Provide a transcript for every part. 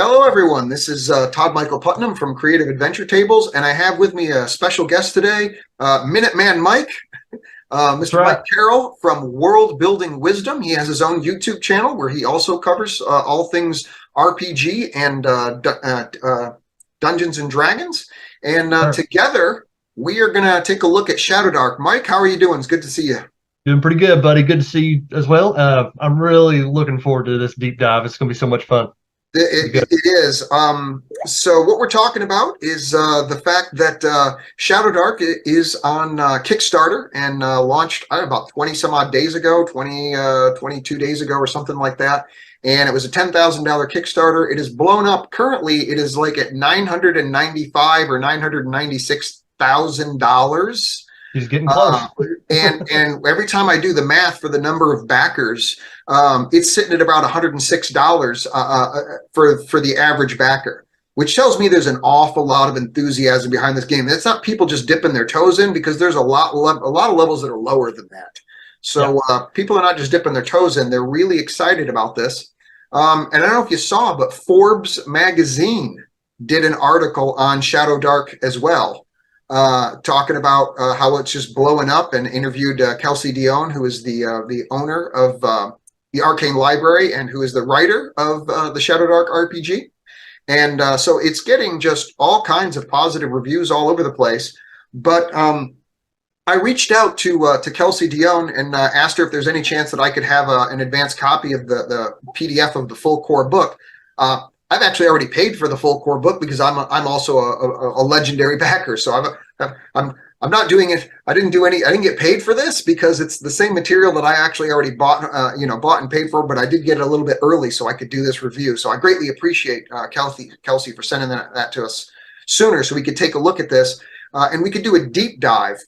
Hello, everyone. This is Todd Michael Putnam from Creative Adventure Tables, and I have with me a special guest today, Minuteman Mike, Mr. Right. Mike Carroll from World Building Wisdom. He has his own YouTube channel where he also covers all things RPG and Dungeons and Dragons. And Sure. together, we are going to take a look at Shadowdark. Mike, how are you doing? It's good to see you. Doing pretty good, buddy. Good to see you as well. I'm really looking forward to this deep dive. It's going to be so much fun. Be good. It is. So what we're talking about is the fact that Shadowdark is on Kickstarter and launched about 20 some odd days ago, 22 days ago or something like that. And it was a $10,000 Kickstarter. It is blown up. Currently, it is like at $995 or $996,000. He's getting close. And every time I do the math for the number of backers, it's sitting at about $106 for the average backer, which tells me there's an awful lot of enthusiasm behind this game. It's not people just dipping their toes in, because there's a lot of levels that are lower than that. So people are not just dipping their toes in; they're really excited about this. And I don't know if you saw, but Forbes magazine did an article on Shadowdark as well, talking about how it's just blowing up, and interviewed Kelsey Dion, who is the owner of the Arcane Library and who is the writer of the Shadowdark RPG. And so it's getting just all kinds of positive reviews all over the place. But I reached out to Kelsey Dion and asked her if there's any chance that I could have an advanced copy of the PDF of the full core book. I've actually already paid for the full core book because I'm also a legendary backer. So I'm not doing it. I didn't get paid for this because it's the same material that I actually already bought and paid for. But I did get it a little bit early so I could do this review. So I greatly appreciate Kelsey for sending that to us sooner so we could take a look at this and we could do a deep dive.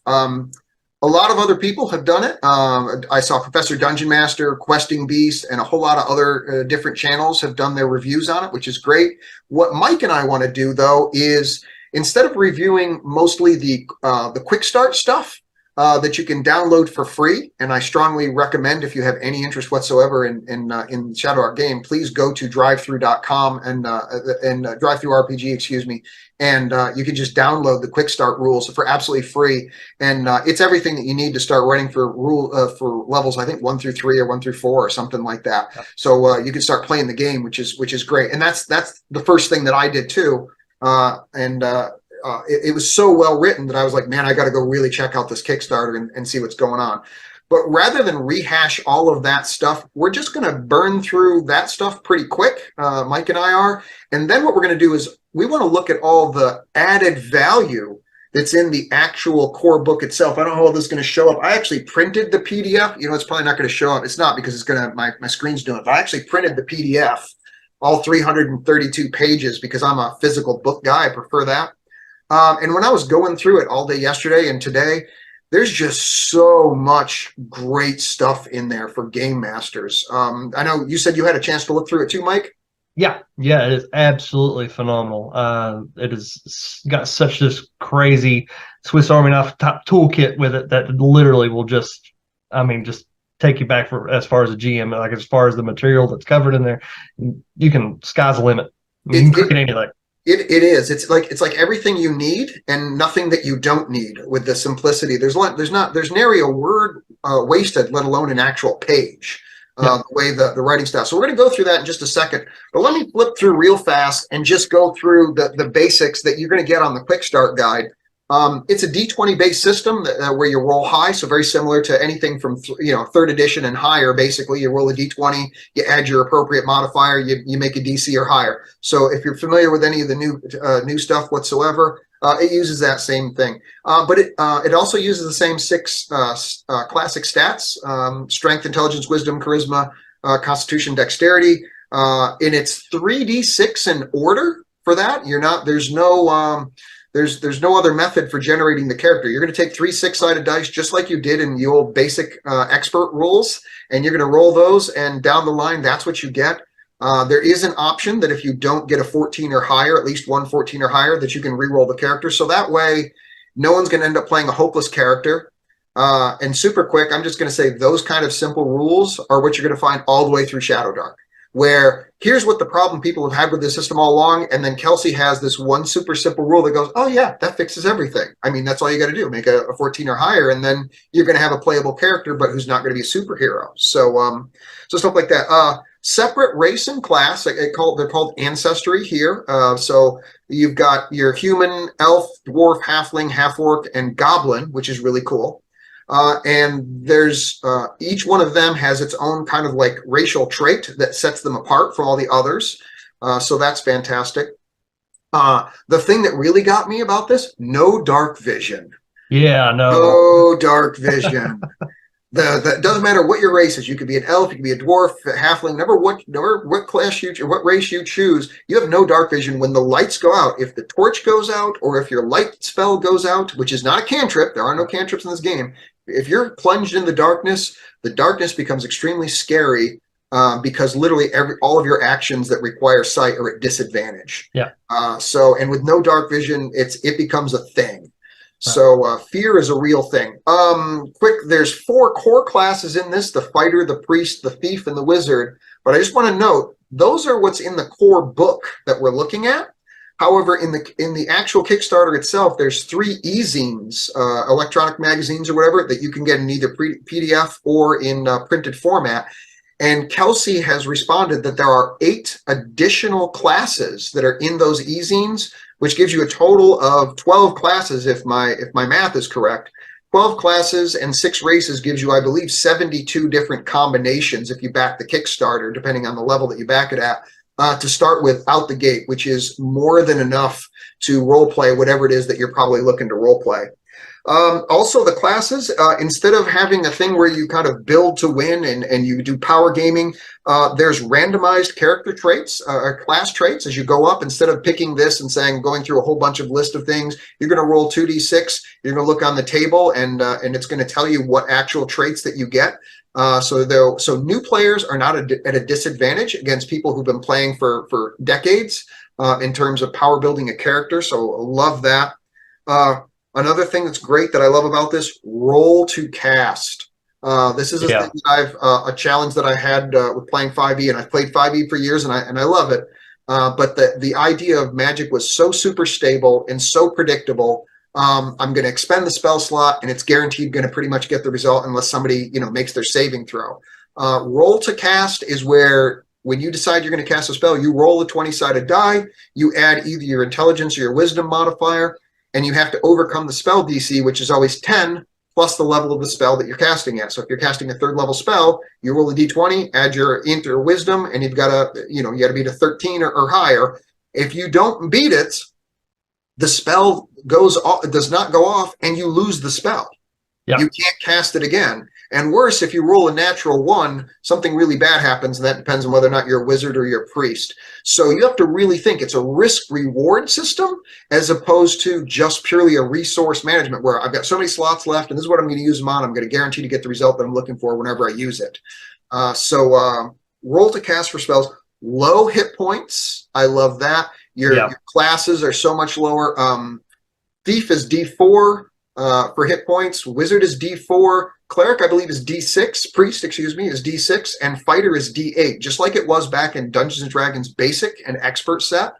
A lot of other people have done it. I saw Professor Dungeon Master, Questing Beast, and a whole lot of other different channels have done their reviews on it, which is great. What Mike and I want to do, though, is instead of reviewing mostly the quick start stuff that you can download for free, and I strongly recommend, if you have any interest whatsoever in Shadowdark game, please go to drivethrough.com and DriveThruRPG, excuse me, and you can just download the quick start rules for absolutely free, and it's everything that you need to start running for levels, I think 1 through 3 or 1 through 4 or something like that. So you can start playing the game, which is great, and that's the first thing that I did too. It was so well written that I was like, man, I got to go really check out this Kickstarter and see what's going on. But rather than rehash all of that stuff, we're just going to burn through that stuff pretty quick. Mike and I are. And then what we're going to do is we want to look at all the added value that's in the actual core book itself. I don't know how this is going to show up. I actually printed the PDF. It's probably not going to show up. It's not, because it's going to, my screen's doing it. But I actually printed the PDF, all 332 pages, because I'm a physical book guy. I prefer that. And when I was going through it all day yesterday and today, there's just so much great stuff in there for game masters. I know you said you had a chance to look through it too, Mike. Yeah, it is absolutely phenomenal. It has got such this crazy Swiss Army knife type toolkit with it that literally will just take you back as far as a GM, like as far as the material that's covered in there. You can, sky's the limit. You can create anything. It is. It's like everything you need and nothing that you don't need with the simplicity. There's nary a word wasted, let alone an actual page. The way the writing style. So we're going to go through that in just a second. But let me flip through real fast and just go through the basics that you're going to get on the Quick Start Guide. It's a D20 based system where you roll high, so very similar to anything from 3rd edition and higher. Basically, you roll a D20, you add your appropriate modifier, you make a DC or higher. So if you're familiar with any of the new stuff whatsoever, it uses that same thing. But it also uses the same 6 classic stats: strength, intelligence, wisdom, charisma, constitution, dexterity. In its 3d6 in order for that. There's no other method for generating the character. You're going to take 3 6-sided dice, just like you did in the old basic expert rules, and you're going to roll those, and down the line, that's what you get. There is an option that if you don't get a 14 or higher, at least one 14 or higher, that you can re-roll the character. So that way, no one's going to end up playing a hopeless character. And super quick, I'm just going to say those kind of simple rules are what you're going to find all the way through Shadowdark. where here's what the problem people have had with the system all along, and then Kelsey has this one super simple rule that goes, oh yeah, that fixes everything. I mean, that's all you got to do, make a 14 or higher, and then you're going to have a playable character, but who's not going to be a superhero. So so stuff like that. Separate race and class, they're called ancestry here. So you've got your human, elf, dwarf, halfling, half-orc, and goblin, which is really cool. And there's each one of them has its own kind of like racial trait that sets them apart from all the others. So that's fantastic. The thing that really got me about this, no dark vision. Yeah, no. No dark vision. The doesn't matter what your race is. You could be an elf, you could be a dwarf, a halfling, never what class you or what race you choose. You have no dark vision when the lights go out. If the torch goes out, or if your light spell goes out, which is not a cantrip, there are no cantrips in this game. If you're plunged in the darkness becomes extremely scary because literally all of your actions that require sight are at disadvantage. Yeah. And with no dark vision, it becomes a thing. So fear is a real thing. There's 4 core classes in this: the fighter, the priest, the thief, and the wizard. But I just want to note, those are what's in the core book that we're looking at. However, in the actual Kickstarter itself, there's 3 e-zines, electronic magazines or whatever, that you can get in either PDF or in printed format. And Kelsey has responded that there are 8 additional classes that are in those e-zines, which gives you a total of 12 classes, if my math is correct. 12 classes and 6 races gives you, I believe, 72 different combinations if you back the Kickstarter, depending on the level that you back it at, to start with out the gate, which is more than enough to role play whatever it is that you're probably looking to role play. Also, the classes, instead of having a thing where you kind of build to win and you do power gaming, there's randomized character traits, or class traits as you go up. Instead of picking this and going through a whole bunch of list of things, you're going to roll 2d6. You're going to look on the table, and it's going to tell you what actual traits that you get. So new players are not at a disadvantage against people who've been playing for decades in terms of power building a character. So love that. Another thing that's great that I love about this, roll to cast. This is a thing that a challenge that I had with playing 5e, and I've played 5e for years, and I love it. But the idea of Magic was so super stable and so predictable. I'm going to expend the spell slot, and it's guaranteed going to pretty much get the result unless somebody makes their saving throw. Roll to cast is where, when you decide you're going to cast a spell, you roll a 20-sided die. You add either your intelligence or your wisdom modifier, and you have to overcome the spell DC, which is always 10 plus the level of the spell that you're casting at. So if you're casting a 3rd level spell, you roll a d20, add your int or wisdom, and you've got to, you got to beat a 13 or higher. If you don't beat it, the spell does not go off, and you lose the spell. Yep. You can't cast it again. And worse, if you roll a natural 1, something really bad happens, and that depends on whether or not you're a wizard or you're a priest. So you have to really think it's a risk-reward system as opposed to just purely a resource management where I've got so many slots left, and this is what I'm going to use them on. I'm going to guarantee to get the result that I'm looking for whenever I use it. Roll to cast for spells. Low hit points. I love that. Your classes are so much lower. Thief is D4 for hit points. Wizard is D4. Cleric, I believe, is D6. Priest, excuse me, is D6. And Fighter is D8, just like it was back in Dungeons & Dragons Basic and Expert set.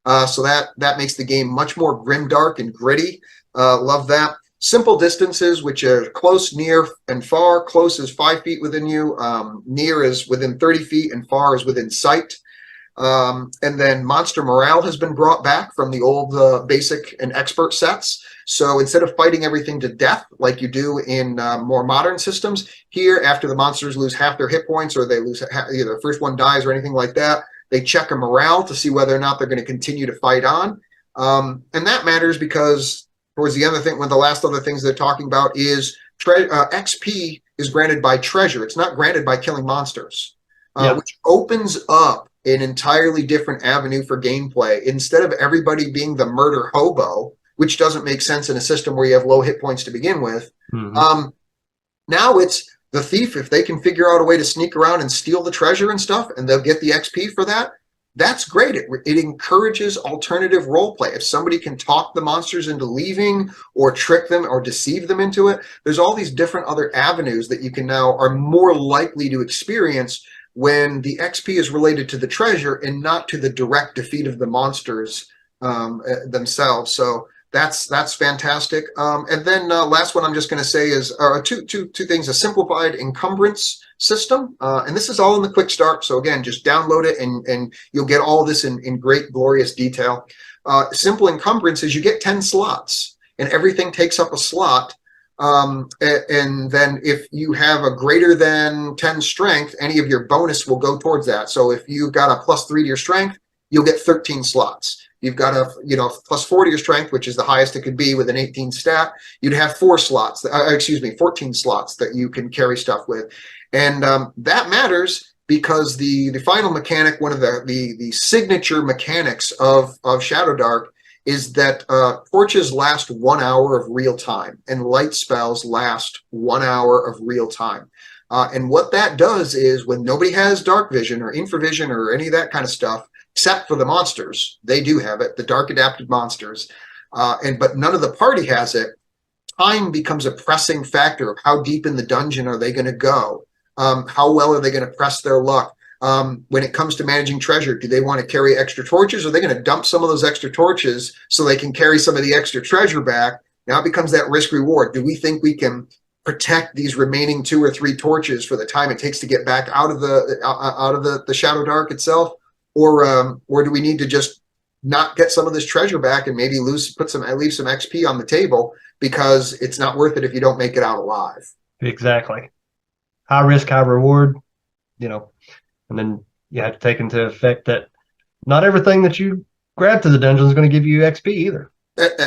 So that makes the game much more grimdark and gritty. Love that. Simple distances, which are close, near, and far. Close is 5 feet within you. Near is within 30 feet, and far is within sight. And then monster morale has been brought back from the old Basic and Expert sets. So instead of fighting everything to death like you do in more modern systems, here, after the monsters lose half their hit points, or they lose either the first one dies or anything like that, they check a morale to see whether or not they're going to continue to fight on. And that matters because towards the end of the thing, one of the last other things they're talking about is XP is granted by treasure. It's not granted by killing monsters, which opens up an entirely different avenue for gameplay. Instead of everybody being the murder hobo, which doesn't make sense in a system where you have low hit points to begin with. Now it's the thief. If they can figure out a way to sneak around and steal the treasure and stuff, and they'll get the XP for that, that's great. It encourages alternative role play. If somebody can talk the monsters into leaving or trick them or deceive them into it, there's all these different other avenues that you can now are more likely to experience when the XP is related to the treasure and not to the direct defeat of the monsters themselves. So that's fantastic. And then last one I'm just going to say is two things: a simplified encumbrance system, and this is all in the quick start. So again, just download it and you'll get all this in great, glorious detail. Simple encumbrance is you get 10 slots, and everything takes up a slot. And then if you have a greater than 10 strength, any of your bonus will go towards that. So if you've got a +3 to your strength, you'll get 13 slots. You've got a +4 to your strength, which is the highest it could be with an 18 stat. You'd have 14 slots that you can carry stuff with. And that matters because the final mechanic, one of the signature mechanics of Shadowdark, is that torches last 1 hour of real time and light spells last 1 hour of real time. And what that does is when nobody has dark vision or infravision or any of that kind of stuff, except for the monsters, they do have it, the dark adapted monsters, but none of the party has it, time becomes a pressing factor of how deep in the dungeon are they going to go, how well are they going to press their luck. When it comes to managing treasure, do they want to carry extra torches? Or are they going to dump some of those extra torches so they can carry some of the extra treasure back? Now it becomes that risk reward. Do we think we can protect these remaining 2 or 3 torches for the time it takes to get back out of the Shadowdark itself? Or do we need to just not get some of this treasure back and maybe leave some XP on the table because it's not worth it if you don't make it out alive? Exactly. High risk, high reward, and then you have to take into effect that not everything that you grab to the dungeon is going to give you XP either.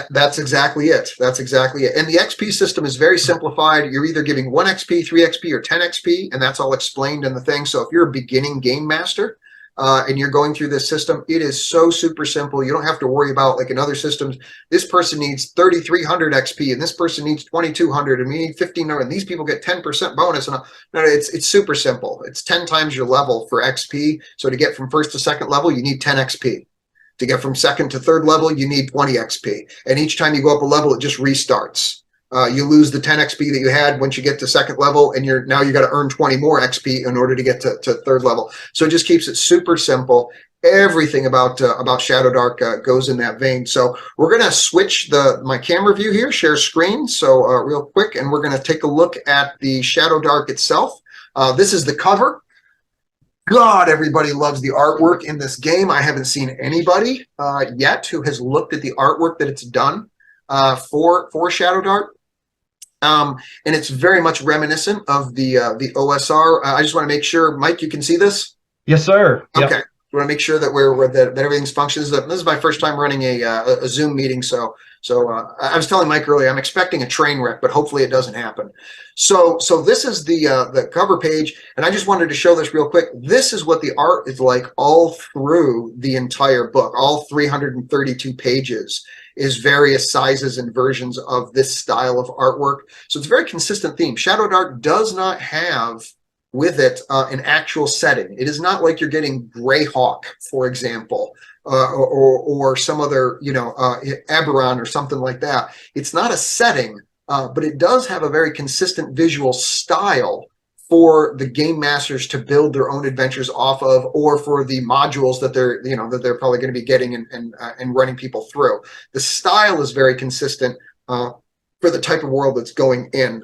That's exactly it. That's exactly it. And the XP system is very simplified. You're either giving 1 XP, 3 XP, or 10 XP, and that's all explained in the thing. So if you're a beginning game master, and you're going through this system, it is so super simple. You don't have to worry about, like in other systems, this person needs 3,300 XP and this person needs 2,200 and we need 1,500 and these people get 10% bonus. And no, it's super simple. It's 10 times your level for XP. So to get from 1st to 2nd level, you need 10 XP. To get from 2nd to 3rd level, you need 20 XP. And each time you go up a level, it just restarts. You lose the 10 XP that you had once you get to 2nd level, and now you got to earn 20 more XP in order to get to 3rd level. So it just keeps it super simple. Everything about Shadowdark goes in that vein. So we're going to switch my camera view here, share screen, so real quick, and we're going to take a look at the Shadowdark itself. This is the cover. God, everybody loves the artwork in this game. I haven't seen anybody yet who has looked at the artwork that it's done for Shadowdark. And it's very much reminiscent of the OSR. I just want to make sure, Mike, you can see this? Yes, sir. Okay. Yep. We want to make sure that that everything's functions. This is my first time running a Zoom meeting, so I was telling Mike earlier I'm expecting a train wreck, but hopefully it doesn't happen. So this is the cover page, and I just wanted to show this real quick. This is what the art is like all through the entire book. All 332 pages is various sizes and versions of this style of artwork. So it's a very consistent theme. Shadowdark does not have with it an actual setting. It is not like you're getting Greyhawk, for example, or some other, Eberron or something like that. It's not a setting, but it does have a very consistent visual style for the game masters to build their own adventures off of, or for the modules that they're probably going to be getting and running people through. The style is very consistent for the type of world that's going in.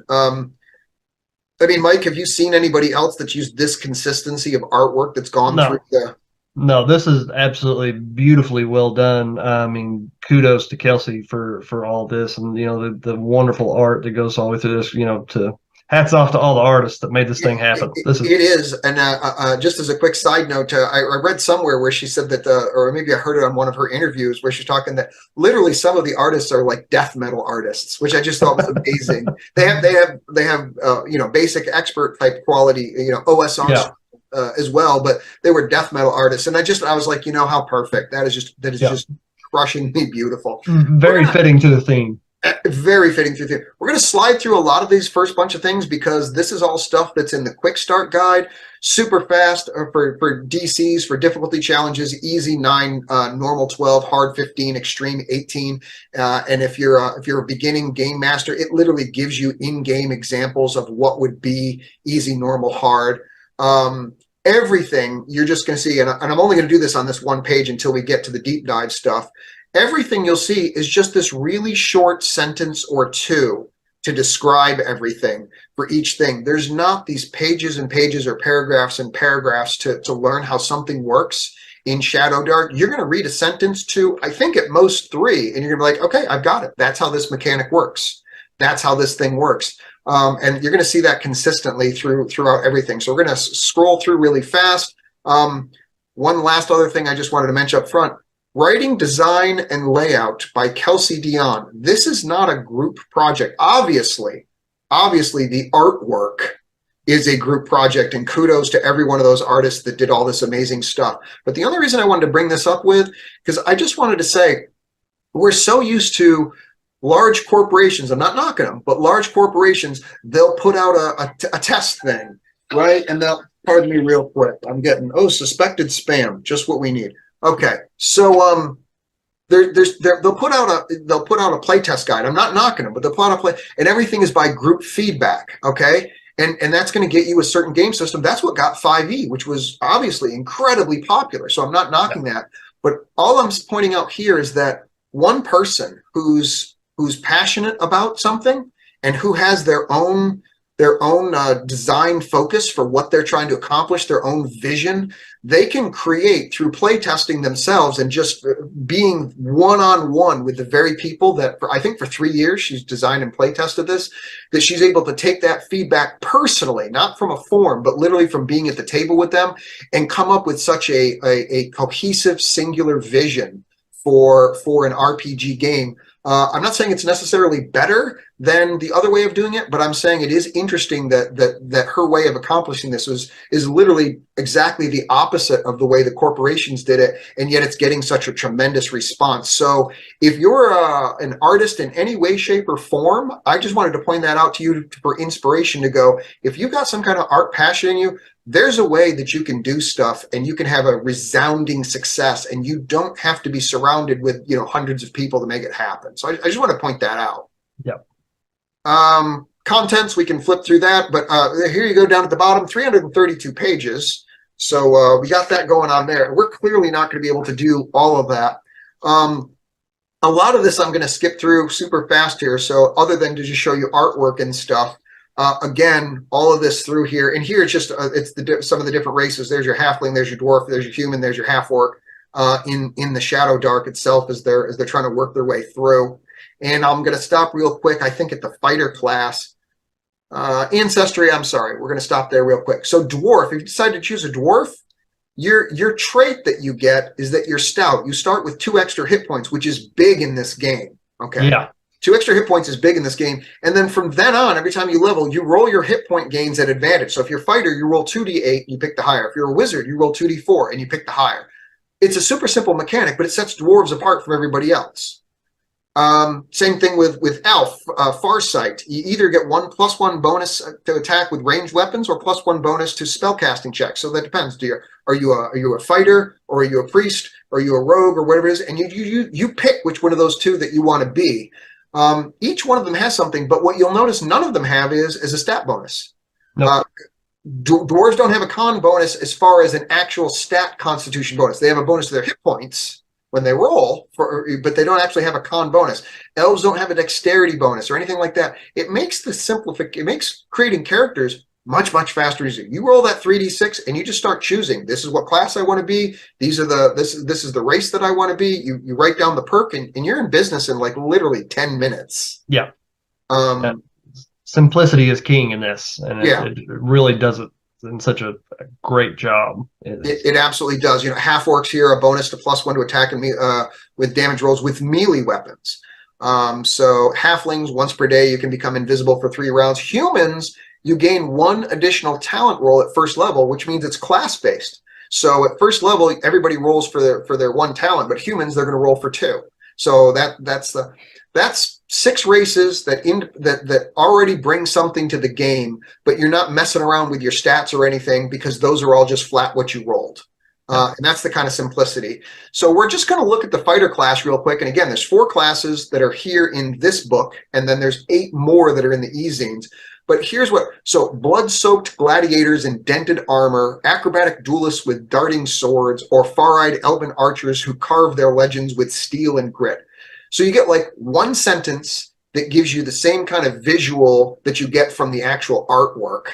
I mean, Mike, have you seen anybody else that's used this consistency of artwork that's gone through the... No, this is absolutely beautifully well done. I mean, kudos to Kelsey for all this, and the wonderful art that goes all the way through this. To hats off to all the artists that made this thing happen. It is, and just as a quick side note, I read somewhere where she said that, or maybe I heard it on one of her interviews, where she's talking that literally some of the artists are like death metal artists, which I just thought was amazing. They have basic expert type quality, OSR. Yeah. As well, but they were death metal artists, and I was like, how perfect that is! Just crushingly beautiful. Very fitting to the theme. Very fitting to the theme. We're going to slide through a lot of these first bunch of things because this is all stuff that's in the quick start guide. Super fast for DCs, for difficulty challenges, easy 9, normal 12, hard 15, extreme 18. And if you're a beginning game master, it literally gives you in-game examples of what would be easy, normal, hard. everything you're just going to see, and I'm only going to do this on this one page until we get to the deep dive stuff. Everything you'll see is just this really short sentence or two to describe everything for each thing. There's not these pages and pages or paragraphs and paragraphs to learn how something works in Shadowdark. You're going to read a sentence to, I think at most 3, and you're going to be like, okay, I've got it. That's how this mechanic works. That's how this thing works. And you're going to see that consistently throughout everything. So we're going to scroll through really fast. One last other thing I just wanted to mention up front. Writing, Design, and Layout by Kelsey Dion. This is not a group project. Obviously, the artwork is a group project, and kudos to every one of those artists that did all this amazing stuff. But the only reason I wanted to bring this up with, because I just wanted to say, we're so used to large corporations, I'm not knocking them, but large corporations, they'll put out a test thing, right? And they'll, pardon me real quick, I'm getting, suspected spam, just what we need. Okay, so they'll put out a playtest guide. I'm not knocking them, but they'll put out a play, and everything is by group feedback. Okay, and that's going to get you a certain game system. That's what got 5e, which was obviously incredibly popular. So I'm not knocking that, but all I'm pointing out here is that one person who's passionate about something and who has their own design focus for what they're trying to accomplish, their own vision, they can create through playtesting themselves and just being one-on-one with the very people that, I think for 3 years, she's designed and playtested this, that she's able to take that feedback personally, not from a form, but literally from being at the table with them, and come up with such a cohesive, singular vision for an RPG game. I'm not saying it's necessarily better than the other way of doing it, but I'm saying it is interesting that her way of accomplishing this is literally exactly the opposite of the way the corporations did it, and yet it's getting such a tremendous response. So if you're an artist in any way, shape, or form, I just wanted to point that out to you for inspiration to go, if you've got some kind of art passion in you, there's a way that you can do stuff and you can have a resounding success, and you don't have to be surrounded with, hundreds of people to make it happen. So I just want to point that out. Yep. Contents, we can flip through that, but here you go down at the bottom, 332 pages. So we got that going on there. We're clearly not going to be able to do all of that. A lot of this I'm going to skip through super fast here. So other than to just show you artwork and stuff, again, all of this through here, and here it's just some of the different races. There's your halfling, there's your dwarf, there's your human, there's your half orc. In the Shadowdark itself as they're trying to work their way through. And I'm going to stop real quick, I think, at the fighter class. Ancestry, I'm sorry, we're going to stop there real quick. So dwarf, if you decide to choose a dwarf, your trait that you get is that you're stout. You start with 2 extra hit points, which is big in this game. Okay. Yeah. 2 extra hit points is big in this game. And then from then on, every time you level, you roll your hit point gains at advantage. So if you're a fighter, you roll 2d8, you pick the higher. If you're a wizard, you roll 2d4 and you pick the higher. It's a super simple mechanic, but it sets dwarves apart from everybody else. Same thing with elf, farsight. You either get +1 bonus to attack with ranged weapons or +1 bonus to spellcasting checks. So that depends. Are you a fighter, or are you a priest, or are you a rogue, or whatever it is? And you pick which one of those 2 that you want to be. Each one of them has something, but what you'll notice none of them have is a stat bonus. Nope. Dwarves don't have a con bonus as far as an actual stat constitution bonus. They have a bonus to their hit points when they roll, but they don't actually have a con bonus. Elves don't have a dexterity bonus or anything like that. It makes it makes creating characters much, much faster. You roll that 3d6 and you just start choosing. This is what class I want to be. This is the race that I want to be. You write down the perk and you're in business in like literally 10 minutes. Yeah. Simplicity is king in this, and it really does it in such a great job. It absolutely does. Half orcs here, a bonus to +1 to attack and with damage rolls with melee weapons. So halflings, once per day, you can become invisible for 3 rounds. Humans, you gain 1 additional talent roll at first level, which means it's class based. So at first level, everybody rolls for their 1 talent, but humans, they're going to roll for 2. So that's 6 races that already bring something to the game, but you're not messing around with your stats or anything, because those are all just flat what you rolled. And that's the kind of simplicity. So we're just going to look at the fighter class real quick. And again, there's 4 classes that are here in this book, and then there's 8 more that are in the e-zines. But here's what, so blood-soaked gladiators in dented armor, acrobatic duelists with darting swords, or far-eyed elven archers who carve their legends with steel and grit. So you get like one sentence that gives you the same kind of visual that you get from the actual artwork.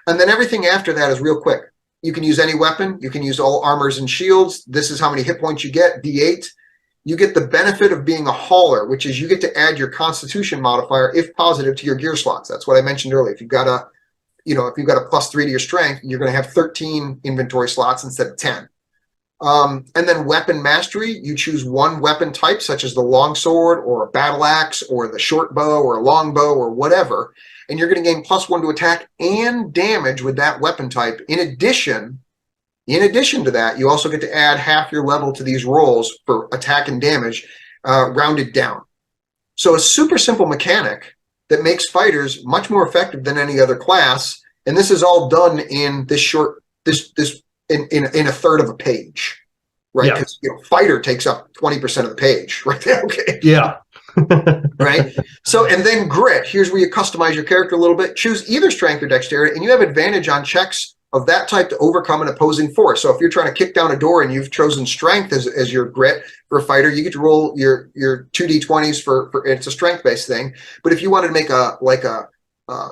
And then everything after that is real quick. You can use any weapon. You can use all armors and shields. This is how many hit points you get, D8. You get the benefit of being a hauler, which is you get to add your constitution modifier, if positive, to your gear slots. That's what I mentioned earlier. If you've got a, if you've got a +3 to your strength, you're going to have 13 inventory slots instead of 10. And then weapon mastery, you choose one weapon type, such as the longsword or a battle axe or the short bow or a long bow or whatever. And you're going to gain +1 to attack and damage with that weapon type. In addition to that, you also get to add half your level to these rolls for attack and damage, rounded down. So a super simple mechanic that makes fighters much more effective than any other class. And this is all done in this in a third of a page, right? Because fighter takes up 20% of the page, right? Okay. Yeah. Right. So, and then grit. Here's where you customize your character a little bit. Choose either strength or dexterity, and you have advantage on checks of that type to overcome an opposing force. So if you're trying to kick down a door and you've chosen strength as your grit for a fighter, you get to roll your 2d20s for it's a strength-based thing. But if you wanted to make a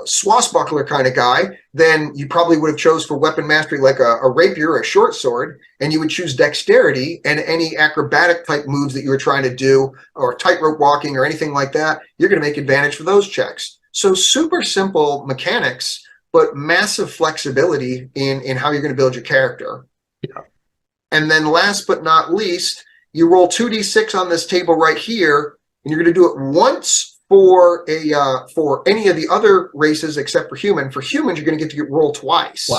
swashbuckler kind of guy, then you probably would have chose for weapon mastery like a rapier or a short sword, and you would choose dexterity, and any acrobatic type moves that you were trying to do, or tightrope walking or anything like that, you're going to make advantage for those checks. So super simple mechanics, but massive flexibility in how you're going to build your character. Yeah. And then last but not least, you roll 2d6 on this table right here, and you're going to do it once for any of the other races except for human. For humans, you're going to get roll twice.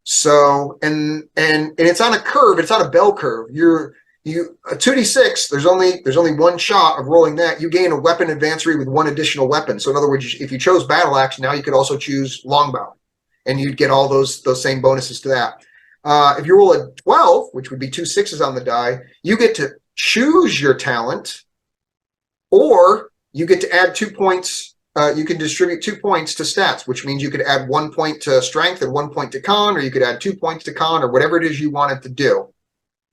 So and it's on a curve. It's on a bell curve. A 2d6. There's only one shot of rolling that. You gain a weapon advancery with one additional weapon. So in other words, if you chose battle axe, now you could also choose longbow, and you'd get all those same bonuses to that. If you roll a 12, which would be 2 6s on the die, you get to choose your talent, or you get to add 2 points. You can distribute 2 points to stats, which means you could add 1 point to strength and 1 point to con, or you could add 2 points to con, or whatever it is you wanted to do.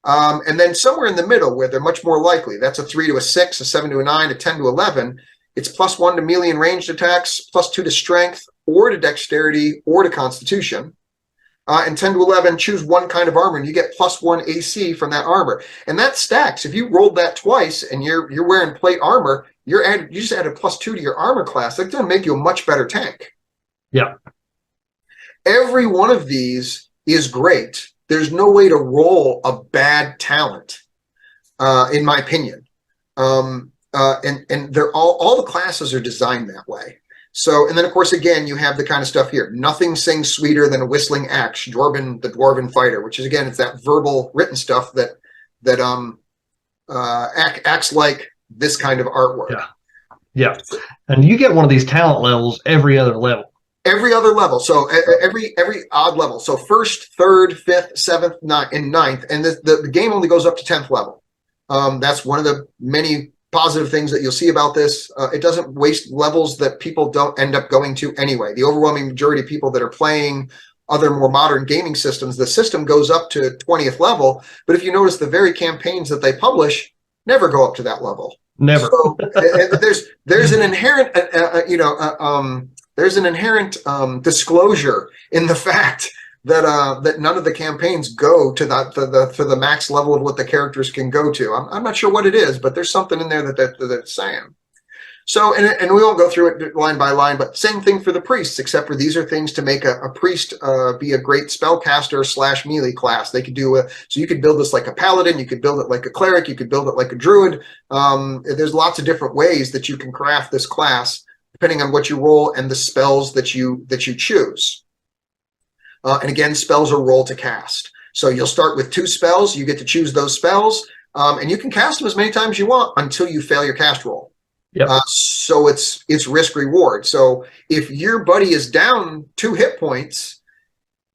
And then somewhere in the middle, where they're much more likely, that's a 3 to a 6, a 7 to a 9, a 10 to 11. It's +1 to melee and ranged attacks, +2 to strength, or to dexterity, or to constitution. And 10 to 11, choose one kind of armor, and you get +1 AC from that armor. And that stacks. If you rolled that twice and you're wearing plate armor, you just added +2 to your armor class. That's going to make you a much better tank. Yeah. Every one of these is great. There's no way to roll a bad talent, in my opinion. And they're all the classes are designed that way. So, and then of course, again, you have the kind of stuff here. Nothing sings sweeter than a whistling axe, Jorben, the dwarven fighter, which is, again, it's that verbal written stuff that acts like this kind of artwork. Yeah. Yeah. And you get one of these talent levels every other level. Every other level. So every odd level. So first, third, fifth, seventh, and ninth. And the game only goes up to 10th level. That's one of the many positive things that you'll see about this. It doesn't waste levels that people don't end up going to anyway. The overwhelming majority of people that are playing other more modern gaming systems, the system goes up to 20th level. But if you notice, the very campaigns that they publish never go up to that level. Never. So there's an inherent, there's an inherent disclosure in the fact that none of the campaigns go to the max level of what the characters can go to. I'm not sure what it is, but there's something in there that's saying. So, and we won't go through it line by line, but same thing for the priests, except for these are things to make a priest be a great spellcaster / melee class. They could do so you could build this like a paladin, you could build it like a cleric, you could build it like a druid. There's lots of different ways that you can craft this class, depending on what you roll and the spells that you choose. And again, spells are rolled to cast. So you'll start with 2 spells. You get to choose those spells, and you can cast them as many times as you want until you fail your cast roll. Yep. So it's risk reward. So if your buddy is down 2 hit points,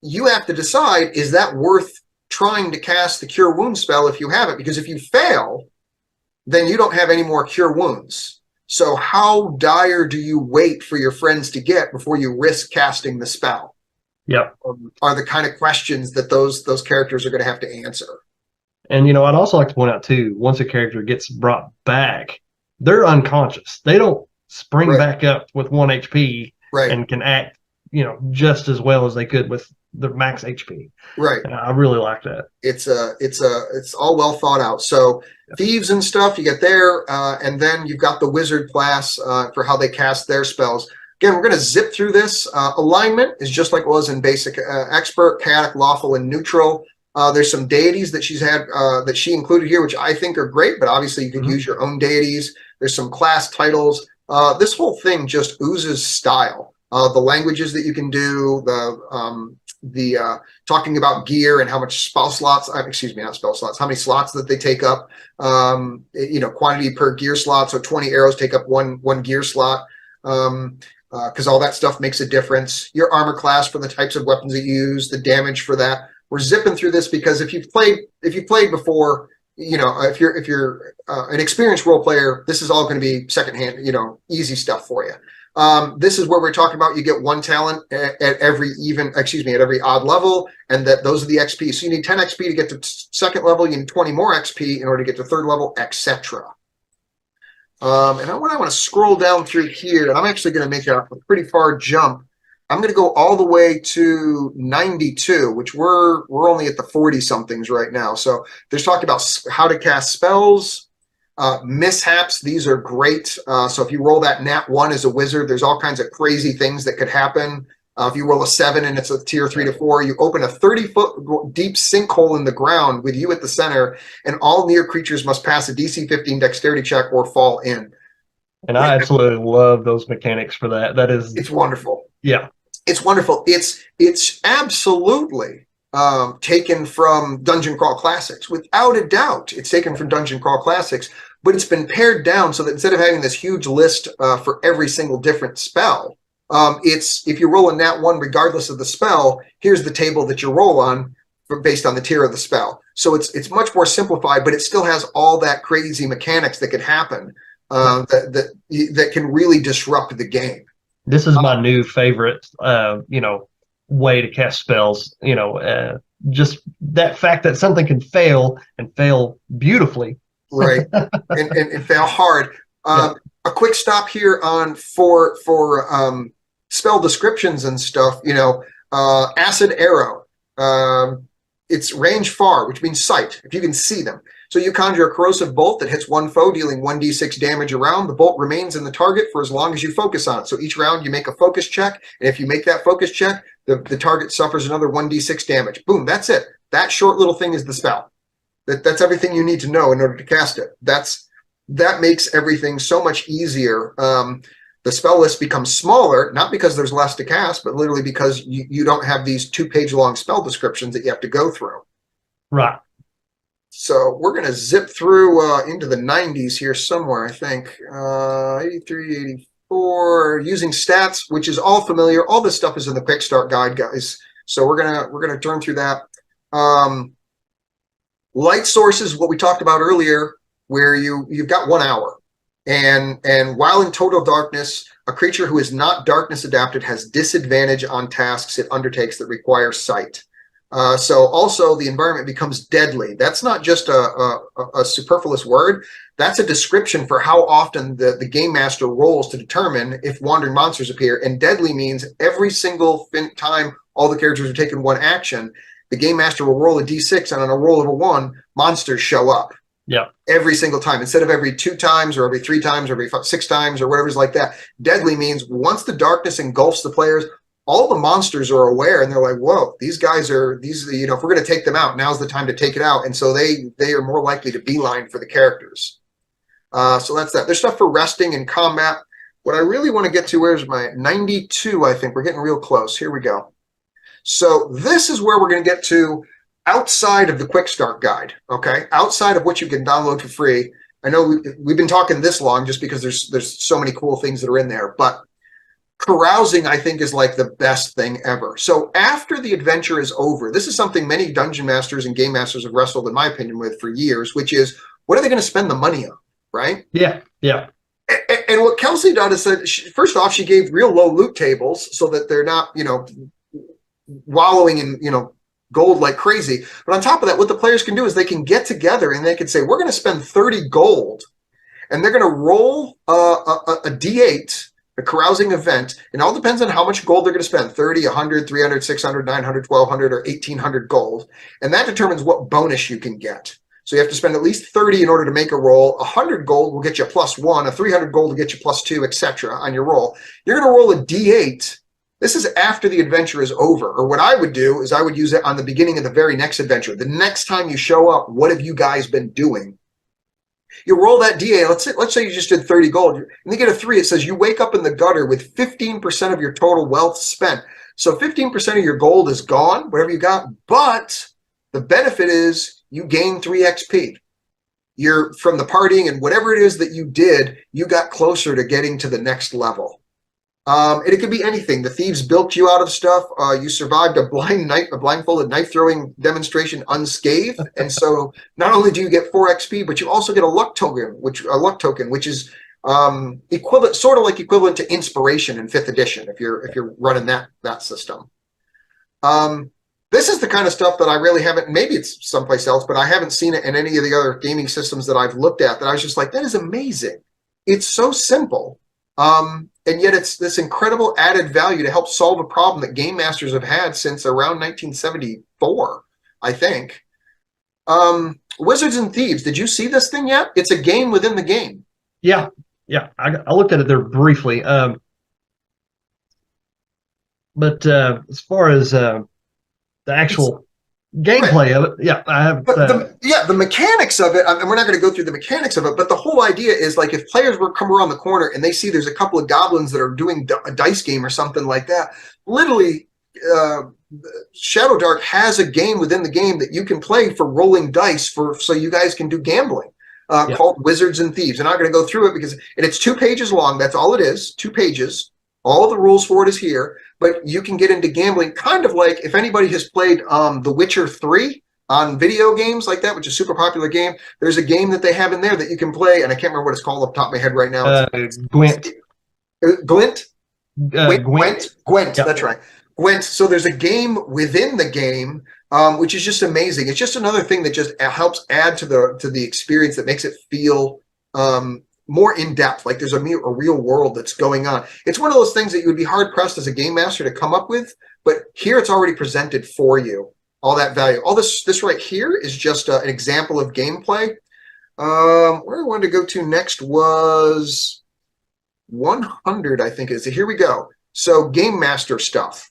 you have to decide, is that worth trying to cast the Cure Wounds spell if you have it? Because if you fail, then you don't have any more Cure Wounds. So how dire do you wait for your friends to get before you risk casting the spell? Yep. Are the kind of questions that those characters are going to have to answer. And I'd also like to point out too, once a character gets brought back, they're unconscious. They don't spring back up with 1 HP and can act, just as well as they could with the max HP. Right. And I really like that. It's all well thought out. So thieves and stuff you get there, and then you've got the wizard class for how they cast their spells. Again, we're going to zip through this. Alignment is just like it was in basic expert, chaotic, lawful, and neutral. There's some deities that she's had that she included here, which I think are great, but obviously you could use your own deities. There's some class titles. This whole thing just oozes style. The languages that you can do, the talking about gear and how much spell slots, excuse me, not spell slots, how many slots that they take up, quantity per gear slot. So 20 arrows take up one gear slot. Because all that stuff makes a difference. Your armor class for the types of weapons that you use, the damage for that. We're zipping through this because if you've played before, if you're an experienced role player, this is all going to be secondhand, easy stuff for you. This is where we're talking about you get 1 talent at every odd level, and that those are the XP. So you need 10 XP to get to 2nd level. You need 20 more XP in order to get to 3rd level, etc. And I want to scroll down through here, and I'm actually going to make a pretty far jump. I'm going to go all the way to 92, which we're only at the 40 somethings right now. So there's talk about how to cast spells, mishaps. These are great. So if you roll that nat 1 as a wizard, there's all kinds of crazy things that could happen. If you roll a 7 and it's a tier 3 to 4, you open a 30-foot deep sinkhole in the ground with you at the center, and all near creatures must pass a DC 15 dexterity check or fall in. And I absolutely love those mechanics for that. It's wonderful. Yeah. It's wonderful. It's absolutely taken from Dungeon Crawl Classics. Without a doubt, it's taken from Dungeon Crawl Classics, but it's been pared down so that instead of having this huge list for every single different spell, it's if you roll a nat 1 regardless of the spell, here's the table that you roll on based on the tier of the spell. So it's much more simplified, but it still has all that crazy mechanics that could happen that can really disrupt the game. This is my new favorite, way to cast spells. Just that fact that something can fail and fail beautifully, right, and fail hard. A quick stop here on for spell descriptions and stuff. Acid arrow. It's range far, which means sight, if you can see them. So you conjure a corrosive bolt that hits 1 foe, dealing 1d6 damage a round. The bolt remains in the target for as long as you focus on it. So each round you make a focus check, and if you make that focus check, the target suffers another 1d6 damage. Boom, that's it. That short little thing is the spell. That's everything you need to know in order to cast it. That makes everything so much easier. The spell list becomes smaller, not because there's less to cast, but literally because you don't have these 2-page long spell descriptions that you have to go through. Right. So we're going to zip through into the 90s here somewhere, I think. 83, 84, using stats, which is all familiar. All this stuff is in the Quick Start guide, guys. So we're gonna turn through that. Light sources, what we talked about earlier, where you've got 1 hour. And while in total darkness, a creature who is not darkness adapted has disadvantage on tasks it undertakes that require sight. So also the environment becomes deadly. That's not just a superfluous word. That's a description for how often the game master rolls to determine if wandering monsters appear. And deadly means every single time all the characters are taking 1 action, the game master will roll a d6, and on a roll of a 1, monsters show up. Yeah. Every single time, instead of every 2 times or every 3 times or every 6 times or whatever's like that. Deadly means once the darkness engulfs the players, all the monsters are aware, and they're like, whoa, these guys are if we're going to take them out, now's the time to take it out. And so they are more likely to beeline for the characters. So that's that. There's stuff for resting and combat. What I really want to get to, where's my 92, I think. We're getting real close. Here we go. So this is where we're going to get to outside of the Quick Start guide, okay? Outside of what you can download for free. I know we've been talking this long just because there's so many cool things that are in there, but carousing, I think, is like the best thing ever. So after the adventure is over, this is something many dungeon masters and game masters have wrestled, in my opinion, with for years, which is, what are they going to spend the money on, right? Yeah, yeah. And what Kelsey done is that, first off, she gave real low loot tables so that they're not, wallowing in, gold like crazy. But on top of that, what the players can do is they can get together and they can say, we're going to spend 30 gold, and they're going to roll a D8, a carousing event. And it all depends on how much gold they're going to spend, 30, 100, 300, 600, 900, 1200, or 1800 gold. And that determines what bonus you can get. So you have to spend at least 30 in order to make a roll. 100 gold will get you +1. A 300 gold will get you +2, etc. on your roll. You're going to roll a D8. This is after the adventure is over. Or what I would do is I would use it on the beginning of the very next adventure. The next time you show up, what have you guys been doing? You roll that D8. Let's say you just did 30 gold. And you get a 3. It says you wake up in the gutter with 15% of your total wealth spent. So 15% of your gold is gone, whatever you got. But the benefit is you gain 3 XP. You're from the partying and whatever it is that you did, you got closer to getting to the next level. And it could be anything. The thieves bilked you out of stuff. You survived a blindfolded knife throwing demonstration unscathed, and so not only do you get 4 XP, but you also get a luck token, which is equivalent to inspiration in 5th edition if you're running that system. This is the kind of stuff that I really haven't. Maybe it's someplace else, but I haven't seen it in any of the other gaming systems that I've looked at. That I was just like, that is amazing. It's so simple. And yet it's this incredible added value to help solve a problem that game masters have had since around 1974, I think. Wizards and Thieves, did you see this thing yet? It's a game within the game. Yeah. I looked at it there briefly. But as far as the actual gameplay of it, I have. The mechanics of it, and we're not going to go through the mechanics of it, but the whole idea is like if players were come around the corner and they see there's a couple of goblins that are doing a dice game or something like that, literally Shadowdark has a game within the game that you can play for rolling dice so you guys can do gambling called Wizards and Thieves. I'm not going to go through it and it's 2 pages long. That's all it is, 2 pages. All the rules for it is here, but you can get into gambling kind of like if anybody has played The Witcher 3 on video games like that, which is a super popular game. There's a game that they have in there that you can play, and I can't remember what it's called off the top of my head right now. Gwent. Gwent? Gwent. That's right. Gwent. So there's a game within the game, which is just amazing. It's just another thing that just helps add to the experience that makes it feel more in depth, like there's a real world that's going on. It's one of those things that you would be hard pressed as a game master to come up with, but here it's already presented for you. All that value. All this right here is just an example of gameplay. Where I wanted to go to next was 100, I think it is. Here we go. So game master stuff.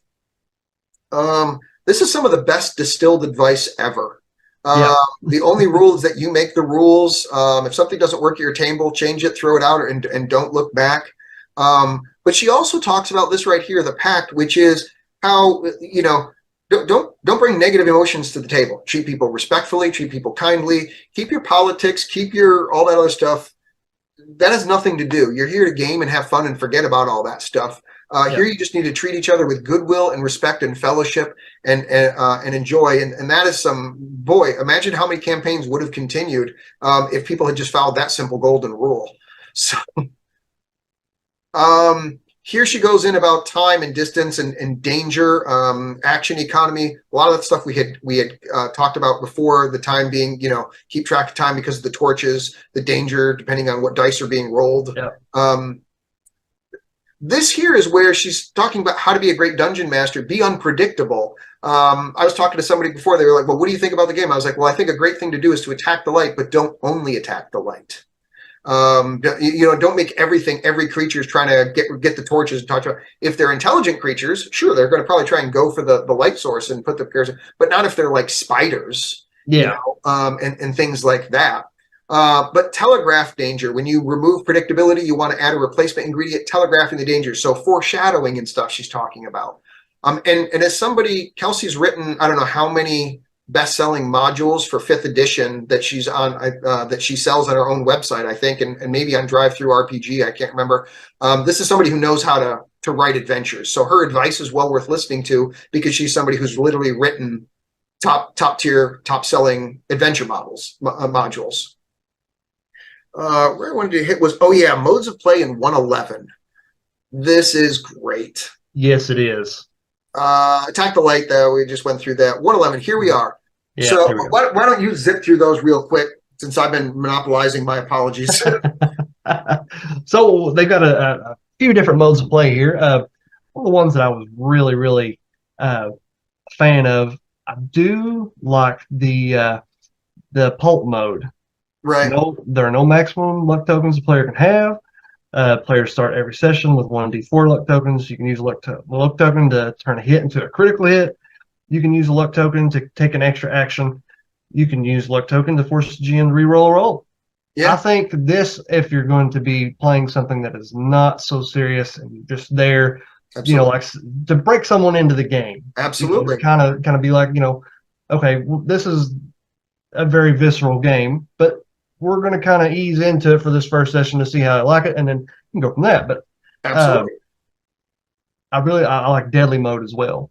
This is some of the best distilled advice ever. The only rule is that you make the rules. If something doesn't work at your table, change it, throw it out, and don't look back. But she also talks about this right here, the pact, which is how, don't bring negative emotions to the table. Treat people respectfully, treat people kindly, keep your politics, keep your all that other stuff. That has nothing to do. You're here to game and have fun and forget about all that stuff. Here you just need to treat each other with goodwill and respect and fellowship and enjoy. And that is imagine how many campaigns would have continued if people had just followed that simple golden rule. So here she goes in about time and distance and danger, action economy. A lot of that stuff we had talked about before, the time being, keep track of time because of the torches, the danger, depending on what dice are being rolled. This here is where she's talking about how to be a great dungeon master, be unpredictable. I was talking to somebody before, they were like, well, what do you think about the game? I was like, well, I think a great thing to do is to attack the light, but don't only attack the light. Don't make every creature is trying to get the torches and talk about. If they're intelligent creatures, sure, they're going to probably try and go for the light source and put the pairs, but not if they're like spiders, and things like that. But telegraph danger. When you remove predictability, you want to add a replacement ingredient, telegraphing the danger. So foreshadowing and stuff she's talking about. And as somebody, Kelsey's written, I don't know how many best-selling modules for 5th edition that she's on, that she sells on her own website, I think, and maybe on Drive-Thru RPG, I can't remember. This is somebody who knows how to write adventures. So her advice is well worth listening to because she's somebody who's literally written top-tier, top-selling adventure modules. Where I wanted to hit was, oh yeah, modes of play in 111. This is great. Yes, it is. Attack the Light, though, we just went through that. 111, here we are. Yeah, So here we go. why don't you zip through those real quick, since I've been monopolizing, my apologies. So they've got a few different modes of play here. One of the ones that I was really, really a fan of, I do like the pulp mode. Right. No, there are no maximum luck tokens a player can have. Players start every session with 1d4 luck tokens. You can use a luck token to turn a hit into a critical hit. You can use a luck token to take an extra action. You can use luck token to force the GM to re-roll a roll. Yeah. I think this, if you're going to be playing something that is not so serious and you're just there, Absolutely. like to break someone into the game. Absolutely. Kind of be like, okay, well, this is a very visceral game, but we're going to kind of ease into it for this first session to see how I like it, and then you can go from that. But absolutely, I like deadly mode as well.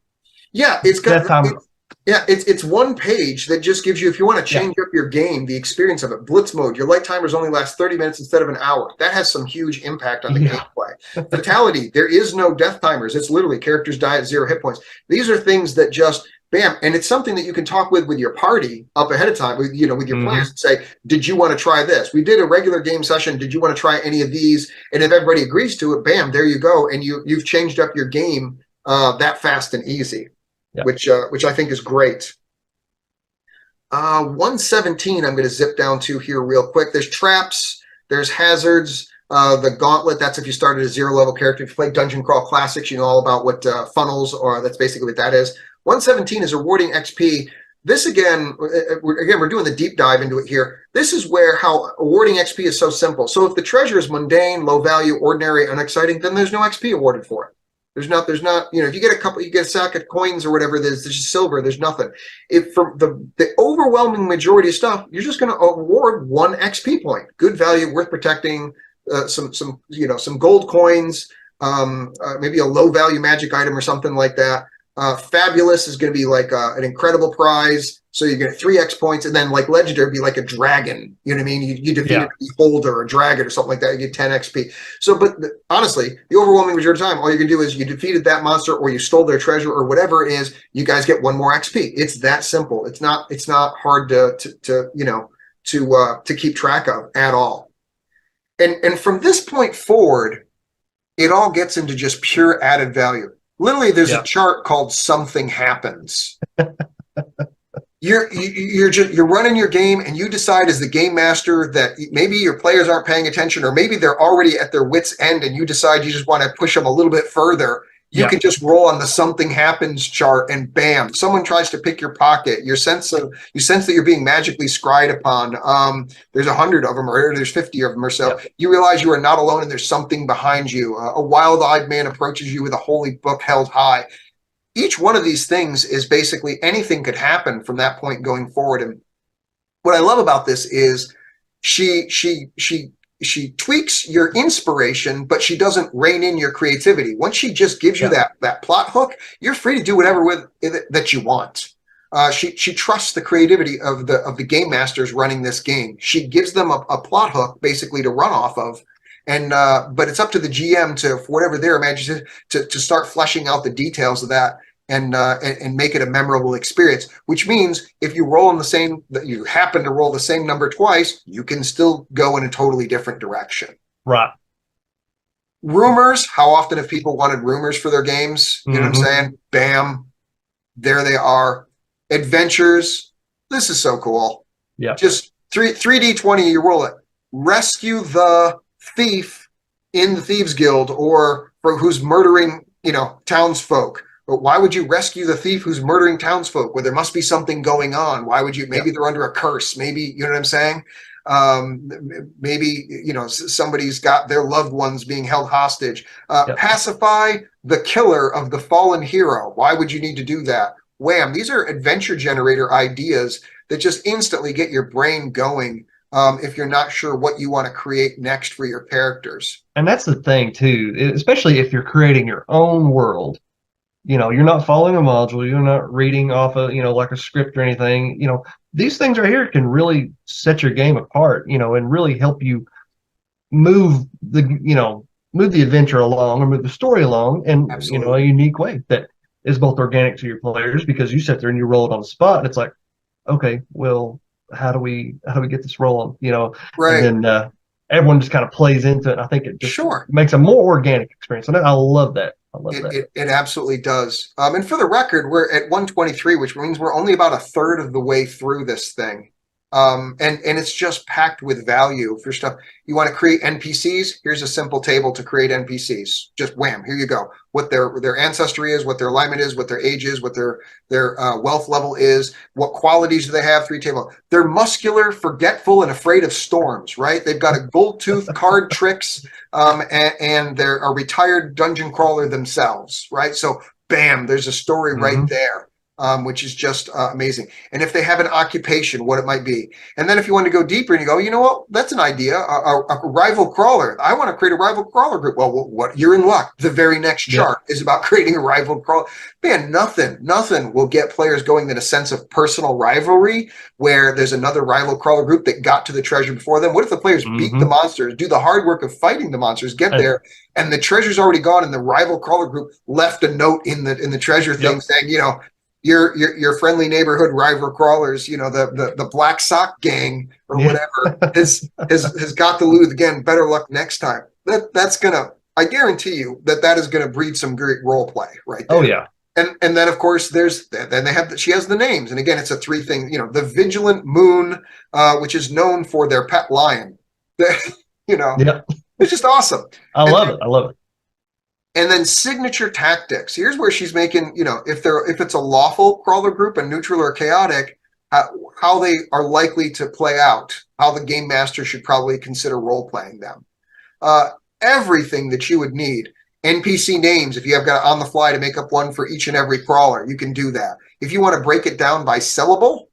Yeah, it's one page that just gives you, if you want to change up your game, the experience of it. Blitz mode, your light timers only last 30 minutes instead of an hour. That has some huge impact on the gameplay. Fatality, there is no death timers. It's literally characters die at 0 hit points. These are things that just bam, and it's something that you can talk with your party up ahead of time, with your players, and say, did you want to try this? We did a regular game session. Did you want to try any of these? And if everybody agrees to it, bam, there you go, and you've changed up your game that fast and easy. Yep. Which I think is great. 117, I'm going to zip down to here real quick. There's traps, there's hazards, the gauntlet, that's if you started a 0 level character. If you play Dungeon Crawl Classics, you know all about what funnels are. That's basically what that is. 117 is rewarding XP. This again, we're doing the deep dive into it here. This is where how awarding XP is so simple. So if the treasure is mundane, low value, ordinary, unexciting, then there's no XP awarded for it. There's not, if you get a sack of coins or whatever, there's just silver, there's nothing. If for the overwhelming majority of stuff, you're just going to award 1 XP point. Good value, worth protecting, some gold coins, maybe a low value magic item or something like that. Fabulous is going to be like an incredible prize. So you get 3x points, and then like legendary would be like a dragon. You know what I mean? You defeat a beholder or a dragon or something like that. You get 10 XP. So, but honestly, the overwhelming majority of the time, all you can do is you defeated that monster or you stole their treasure or whatever it is. You guys get 1 more XP. It's that simple. It's not hard to keep track of at all. And from this point forward, it all gets into just pure added value. Literally, there's a chart called Something Happens. You're running your game, and you decide as the game master that maybe your players aren't paying attention, or maybe they're already at their wits' end, and you decide you just want to push them a little bit further. You can just roll on the Something Happens chart, and bam, someone tries to pick your pocket. You sense that you're being magically scryed upon. There's 100 of them, or there's 50 of them or so. You realize you are not alone, and there's something behind you. A wild-eyed man approaches you with a holy book held high. Each one of these things is basically anything could happen from that point going forward. And what I love about this is she tweaks your inspiration, but she doesn't rein in your creativity. Once she just gives you that plot hook, you're free to do whatever with it that you want. She trusts the creativity of the game masters running this game. She gives them a plot hook basically to run off of. And but it's up to the GM to, for whatever their imagination, to start fleshing out the details of that and make it a memorable experience. Which means if you you happen to roll the same number twice, you can still go in a totally different direction. Right. Rumors. How often have people wanted rumors for their games? You know what I'm saying? Bam, there they are. Adventures. This is so cool. Yeah. Just 3D20. You roll it. Rescue the thief in the Thieves Guild, or for who's murdering, townsfolk. But why would you rescue the thief who's murdering townsfolk? Well, there must be something going on. Why would you? Maybe they're under a curse. Maybe, you know what I'm saying? Maybe, somebody's got their loved ones being held hostage. Pacify the killer of the fallen hero. Why would you need to do that? Wham. These are adventure generator ideas that just instantly get your brain going. If you're not sure what you want to create next for your characters. And that's the thing too, especially if you're creating your own world. You're not following a module, you're not reading off a, like a script or anything. These things right here can really set your game apart, and really help you move move the adventure along or move the story along in, a Absolutely. unique way that is both organic to your players, because you sit there and you roll it on the spot and it's like, okay, well, how do we get this rolling? And Right. then everyone just kind of plays into it. And I think it just Sure. makes a more organic experience. And I love that. I love that. It absolutely does. And for the record, we're at 123, which means we're only about a third of the way through this thing. And it's just packed with value for stuff. You want to create NPCs? Here's a simple table to create NPCs. Just wham, here you go. What their ancestry is, what their alignment is, what their age is, what their wealth level is, what qualities do they have? 3 table. They're muscular, forgetful, and afraid of storms. Right? They've got a gold tooth, card tricks, and they're a retired dungeon crawler themselves. Right? So bam, there's a story right there. Which is just amazing. And if they have an occupation, what it might be. And then if you want to go deeper and you go, you know what, that's an idea, a rival crawler. I want to create a rival crawler group. Well, what you're in luck. The very next chart is about creating a rival crawler. Man, nothing will get players going in a sense of personal rivalry where there's another rival crawler group that got to the treasure before them. What if the players beat the monsters, do the hard work of fighting the monsters, get there, and the treasure's already gone, and the rival crawler group left a note in the treasure thing saying, your friendly neighborhood rival crawlers, the Black Sock Gang or whatever has got the loot again. Better luck next time. That's gonna, I guarantee you that is gonna breed some great role play right there. Oh yeah. And then of course she has the names, and again it's a 3 thing. The Vigilant Moon, which is known for their pet lion. It's just awesome. I love it. And then signature tactics. Here's where she's making, if it's a lawful crawler group, a neutral or chaotic, how they are likely to play out, how the game master should probably consider role playing them. Everything that you would need. NPC names, if you have got on the fly to make up one for each and every crawler, you can do that. If you want to break it down by syllable,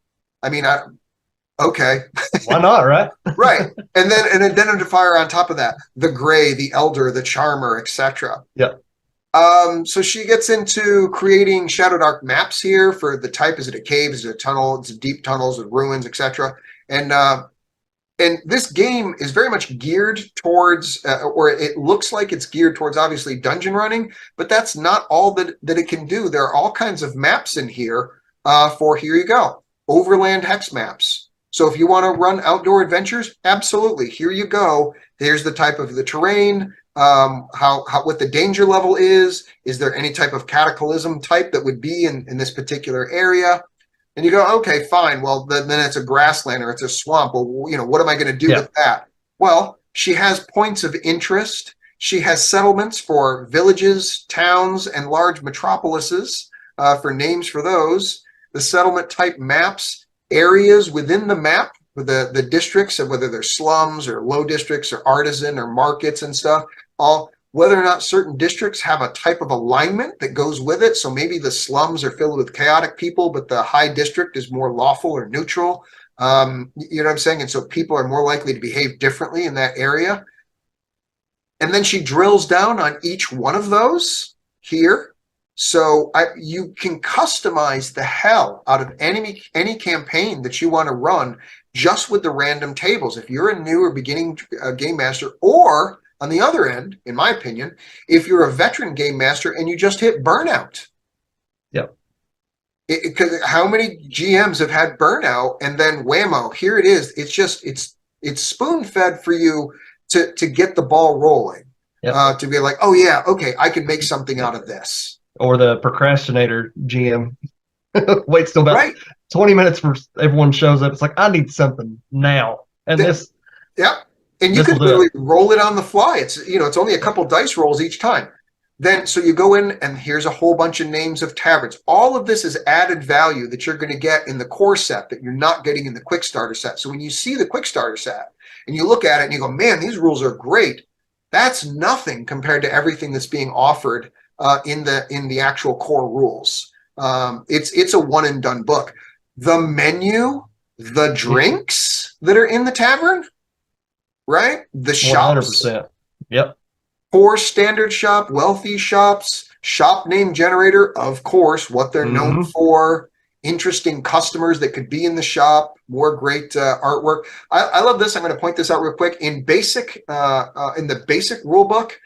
okay. Why not, right? Right. And then an identifier on top of that, the gray, the elder, the charmer, etc. Yeah. So she gets into creating Shadowdark maps here for the type. Is it a cave? Is it a tunnel? It's deep tunnels with ruins, etc. And this game is very much geared towards, or it looks like it's geared towards, obviously, dungeon running, but that's not all that it can do. There are all kinds of maps in here for, here you go, overland hex maps. So if you want to run outdoor adventures, absolutely, here you go. Here's the type of the terrain, what the danger level is. Is there any type of cataclysm type that would be in this particular area? And you go, okay, fine. Well, then it's a grassland or it's a swamp. Well, what am I going to do with that? Well, she has points of interest. She has settlements for villages, towns, and large metropolises for names for those. The settlement type maps areas within the map, the districts, of whether they're slums or low districts or artisan or markets and stuff, whether or not certain districts have a type of alignment that goes with it. So maybe the slums are filled with chaotic people, but the high district is more lawful or neutral. You know what I'm saying? And so people are more likely to behave differently in that area. And then she drills down on each one of those here. So you can customize the hell out of any campaign that you want to run just with the random tables. If you're a new or beginning game master, or on the other end, in my opinion, if you're a veteran game master and you just hit burnout. Yep. Because how many GMs have had burnout and then whammo, here it is. It's just, it's spoon fed for you to get the ball rolling. Yep. To be like, oh yeah, okay, I can make something out of this. Or the procrastinator GM waits till about 20 minutes for everyone shows up. It's like, I need something now. And and you can literally roll it on the fly. It's only a couple dice rolls each time. Then so you go in and here's a whole bunch of names of taverns. All of this is added value that you're going to get in the core set that you're not getting in the quick starter set. So when you see the quick starter set and you look at it and you go, man, these rules are great. That's nothing compared to everything that's being offered in the actual core rules. It's a one and done book. The menu, the drinks that are in the tavern, right? The shops. 100%. Yep. Poor standard shop, wealthy shops, Shop name generator, of course, what they're known Mhm. for, interesting customers that could be in the shop, more great artwork. I love this. I'm going to point this out real quick. In the basic rule book,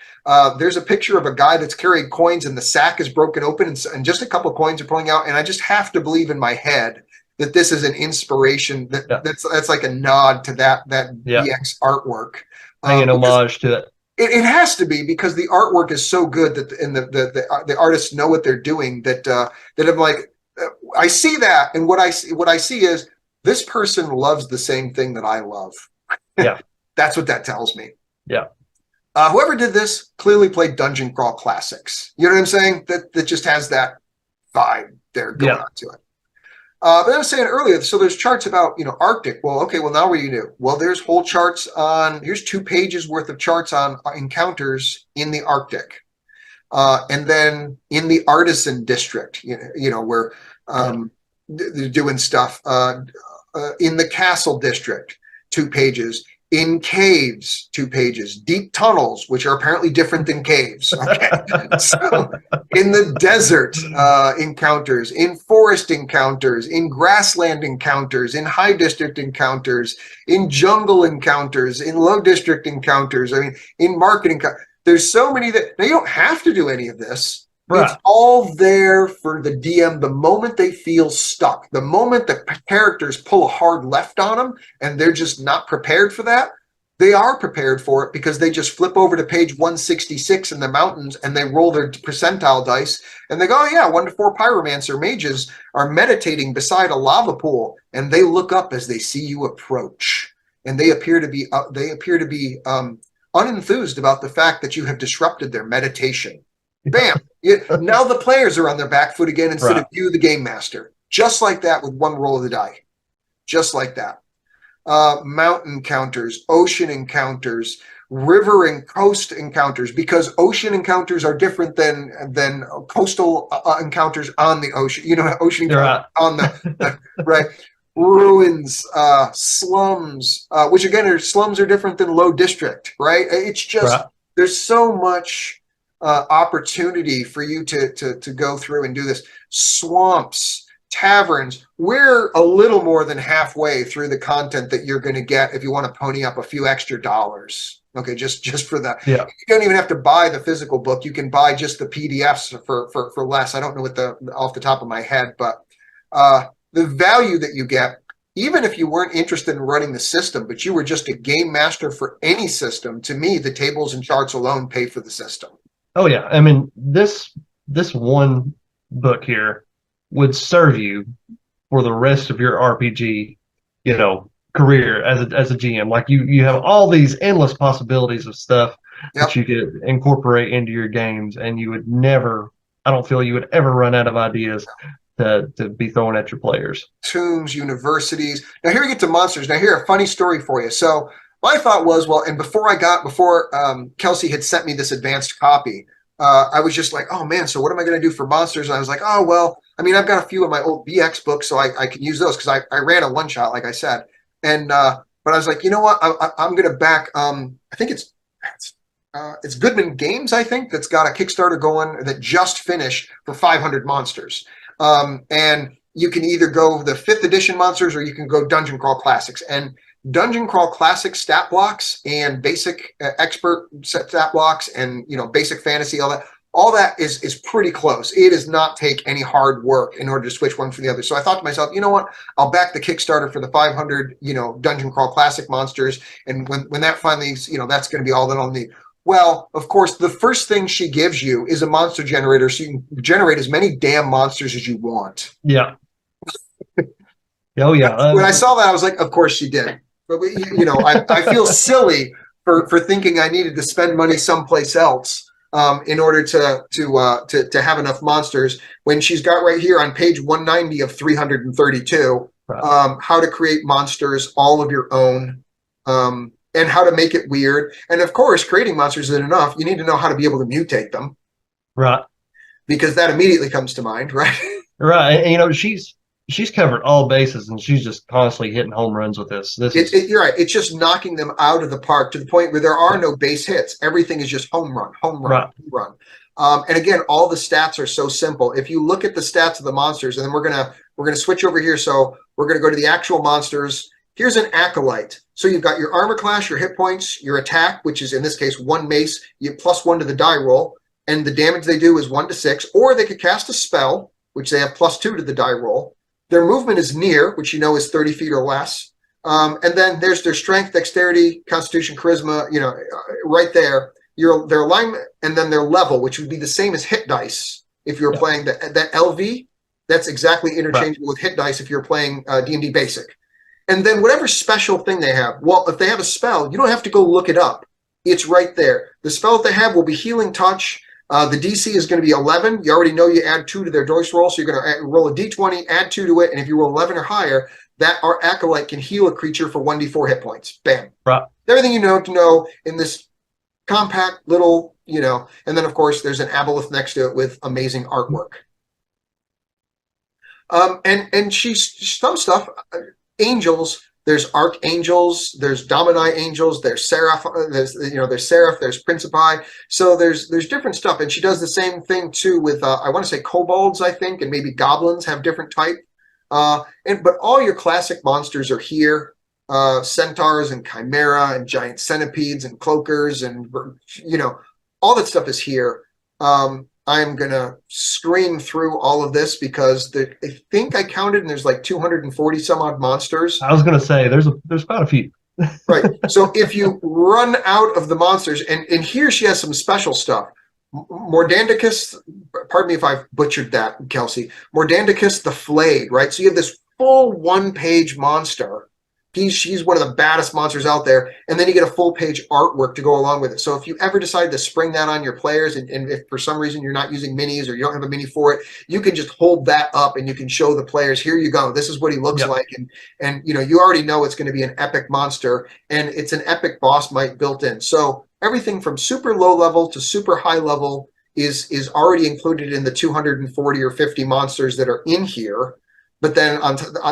there's a picture of a guy that's carrying coins and the sack is broken open and just a couple of coins are pulling out. And I just have to believe in my head that this is an inspiration that's like a nod to that BX artwork. Paying an homage to it. It has to be, because the artwork is so good that the artists know what they're doing, that I'm like, I see that, and what I see is this person loves the same thing that I love. Yeah. That's what that tells me. Yeah. Whoever did this clearly played Dungeon Crawl Classics. You know what I'm saying? That just has that vibe there going on to it. But I was saying earlier, so there's charts about, Arctic. Well, okay, well, now what do you do? Well, there's whole charts here's 2 pages worth of charts on encounters in the Arctic. And then in the artisan district, where they're doing stuff. In the castle district, 2 pages. In caves, 2 pages. Deep tunnels, which are apparently different than caves. Okay. So in the desert encounters, in forest encounters, in grassland encounters, in high district encounters, in jungle encounters, in low district encounters. I mean, in marketing. There's so many that now you don't have to do any of this. Right. It's all there for the DM the moment they feel stuck. The moment the characters pull a hard left on them and they're just not prepared for that, they are prepared for it because they just flip over to page 166 in the mountains and they roll their percentile dice and they go, oh yeah, 1 to 4 pyromancer mages are meditating beside a lava pool, and they look up as they see you approach, and they appear to be unenthused about the fact that you have disrupted their meditation. Bam! Now the players are on their back foot again instead of you, the game master. Just like that with 1 roll of the die. Just like that. Mountain encounters, ocean encounters, river and coast encounters, because ocean encounters are different than coastal encounters on the ocean. Ocean encounters on the right. Ruins, slums, which again slums are different than low district, right? It's just there's so much opportunity for you to go through and do this. Swamps, taverns. We're a little more than halfway through the content that you're going to get if you want to pony up a few extra dollars. Okay, just for that. Yeah. You don't even have to buy the physical book. You can buy just the PDFs for less. I don't know what off the top of my head, but the value that you get, even if you weren't interested in running the system, but you were just a game master for any system, to me, the tables and charts alone pay for the system. Oh yeah, I mean this one book here would serve you for the rest of your RPG, career as a GM. Like you have all these endless possibilities of stuff that you could incorporate into your games, and you would never, I don't feel you would ever run out of ideas to be throwing at your players. Tombs, universities. Now here we get to monsters. Now here, a funny story for you. So my thought was, well, and before Kelsey had sent me this advanced copy, I was just like, oh man, so what am I going to do for monsters? And I was like, oh, well, I mean, I've got a few of my old BX books, so I can use those because I ran a one-shot, like I said. And but I was like, you know what? I'm going to back, I think it's Goodman Games, I think, that's got a Kickstarter going that just finished for 500 monsters. And you can either go the 5th edition monsters or you can go Dungeon Crawl Classics. And Dungeon Crawl Classic stat blocks and basic expert stat blocks and basic fantasy, all that is pretty close. It does not take any hard work in order to switch one from the other. So I thought to myself, you know what? I'll back the Kickstarter for the 500 Dungeon Crawl Classic monsters, and when that finally that's going to be all that I'll need. Well, of course, the first thing she gives you is a monster generator, so you can generate as many damn monsters as you want. Yeah. Oh yeah. When I saw that, I was like, of course she did. But I feel silly for thinking I needed to spend money someplace else in order to have enough monsters when she's got right here on page 190 of 332 how to create monsters all of your own and how to make it weird. And of course, creating monsters isn't enough. You need to know how to be able to mutate them, right? Because that immediately comes to mind, right? Right. And she's covered all bases, and she's just constantly hitting home runs with this. You're right. It's just knocking them out of the park to the point where there are no base hits. Everything is just home run, home run, home run. And again, all the stats are so simple. If you look at the stats of the monsters, and then we're gonna switch over here. So we're gonna go to the actual monsters. Here's an acolyte. So you've got your armor class, your hit points, your attack, which is in this case 1 mace, you get +1 to the die roll, and the damage they do is 1 to 6. Or they could cast a spell, which they have +2 to the die roll. Their movement is near, which you know is 30 feet or less. And then there's their strength, dexterity, constitution, charisma, right there. Their alignment, and then their level, which would be the same as hit dice if you were playing that LV. That's exactly interchangeable with hit dice if you're playing D&D Basic. And then whatever special thing they have. Well, if they have a spell, you don't have to go look it up. It's right there. The spell that they have will be Healing Touch. The DC is going to be 11. You already know you add 2 to their dice roll, so you're going to roll a D20, add 2 to it, and if you roll 11 or higher, that our acolyte can heal a creature for 1d4 hit points. Bam. Right. Everything you know to know in this compact little, and then of course there's an aboleth next to it with amazing artwork. And she's some stuff. Angels. There's archangels, there's domini angels, there's seraph, there's seraph, there's principi. So there's different stuff, and she does the same thing too with I want to say kobolds, I think, and maybe goblins have different type. But all your classic monsters are here. Centaurs and chimera and giant centipedes and cloakers and all that stuff is here. I'm gonna scream through all of this because I think I counted, and there's like 240 some odd monsters. I was gonna say there's quite a few. Right. So if you run out of the monsters, and here she has some special stuff. Mordandicus, pardon me if I've butchered that, Kelsey. Mordandicus the Flayed, right? So you have this full 1-page monster. She's one of the baddest monsters out there, and then you get a full-page artwork to go along with it. So if you ever decide to spring that on your players, and if for some reason you're not using minis or you don't have a mini for it, you can just hold that up and you can show the players, here you go, this is what he looks like, and you already know it's going to be an epic monster, and it's an epic boss might built in. So everything from super low level to super high level is already included in the 240 or 50 monsters that are in here. But then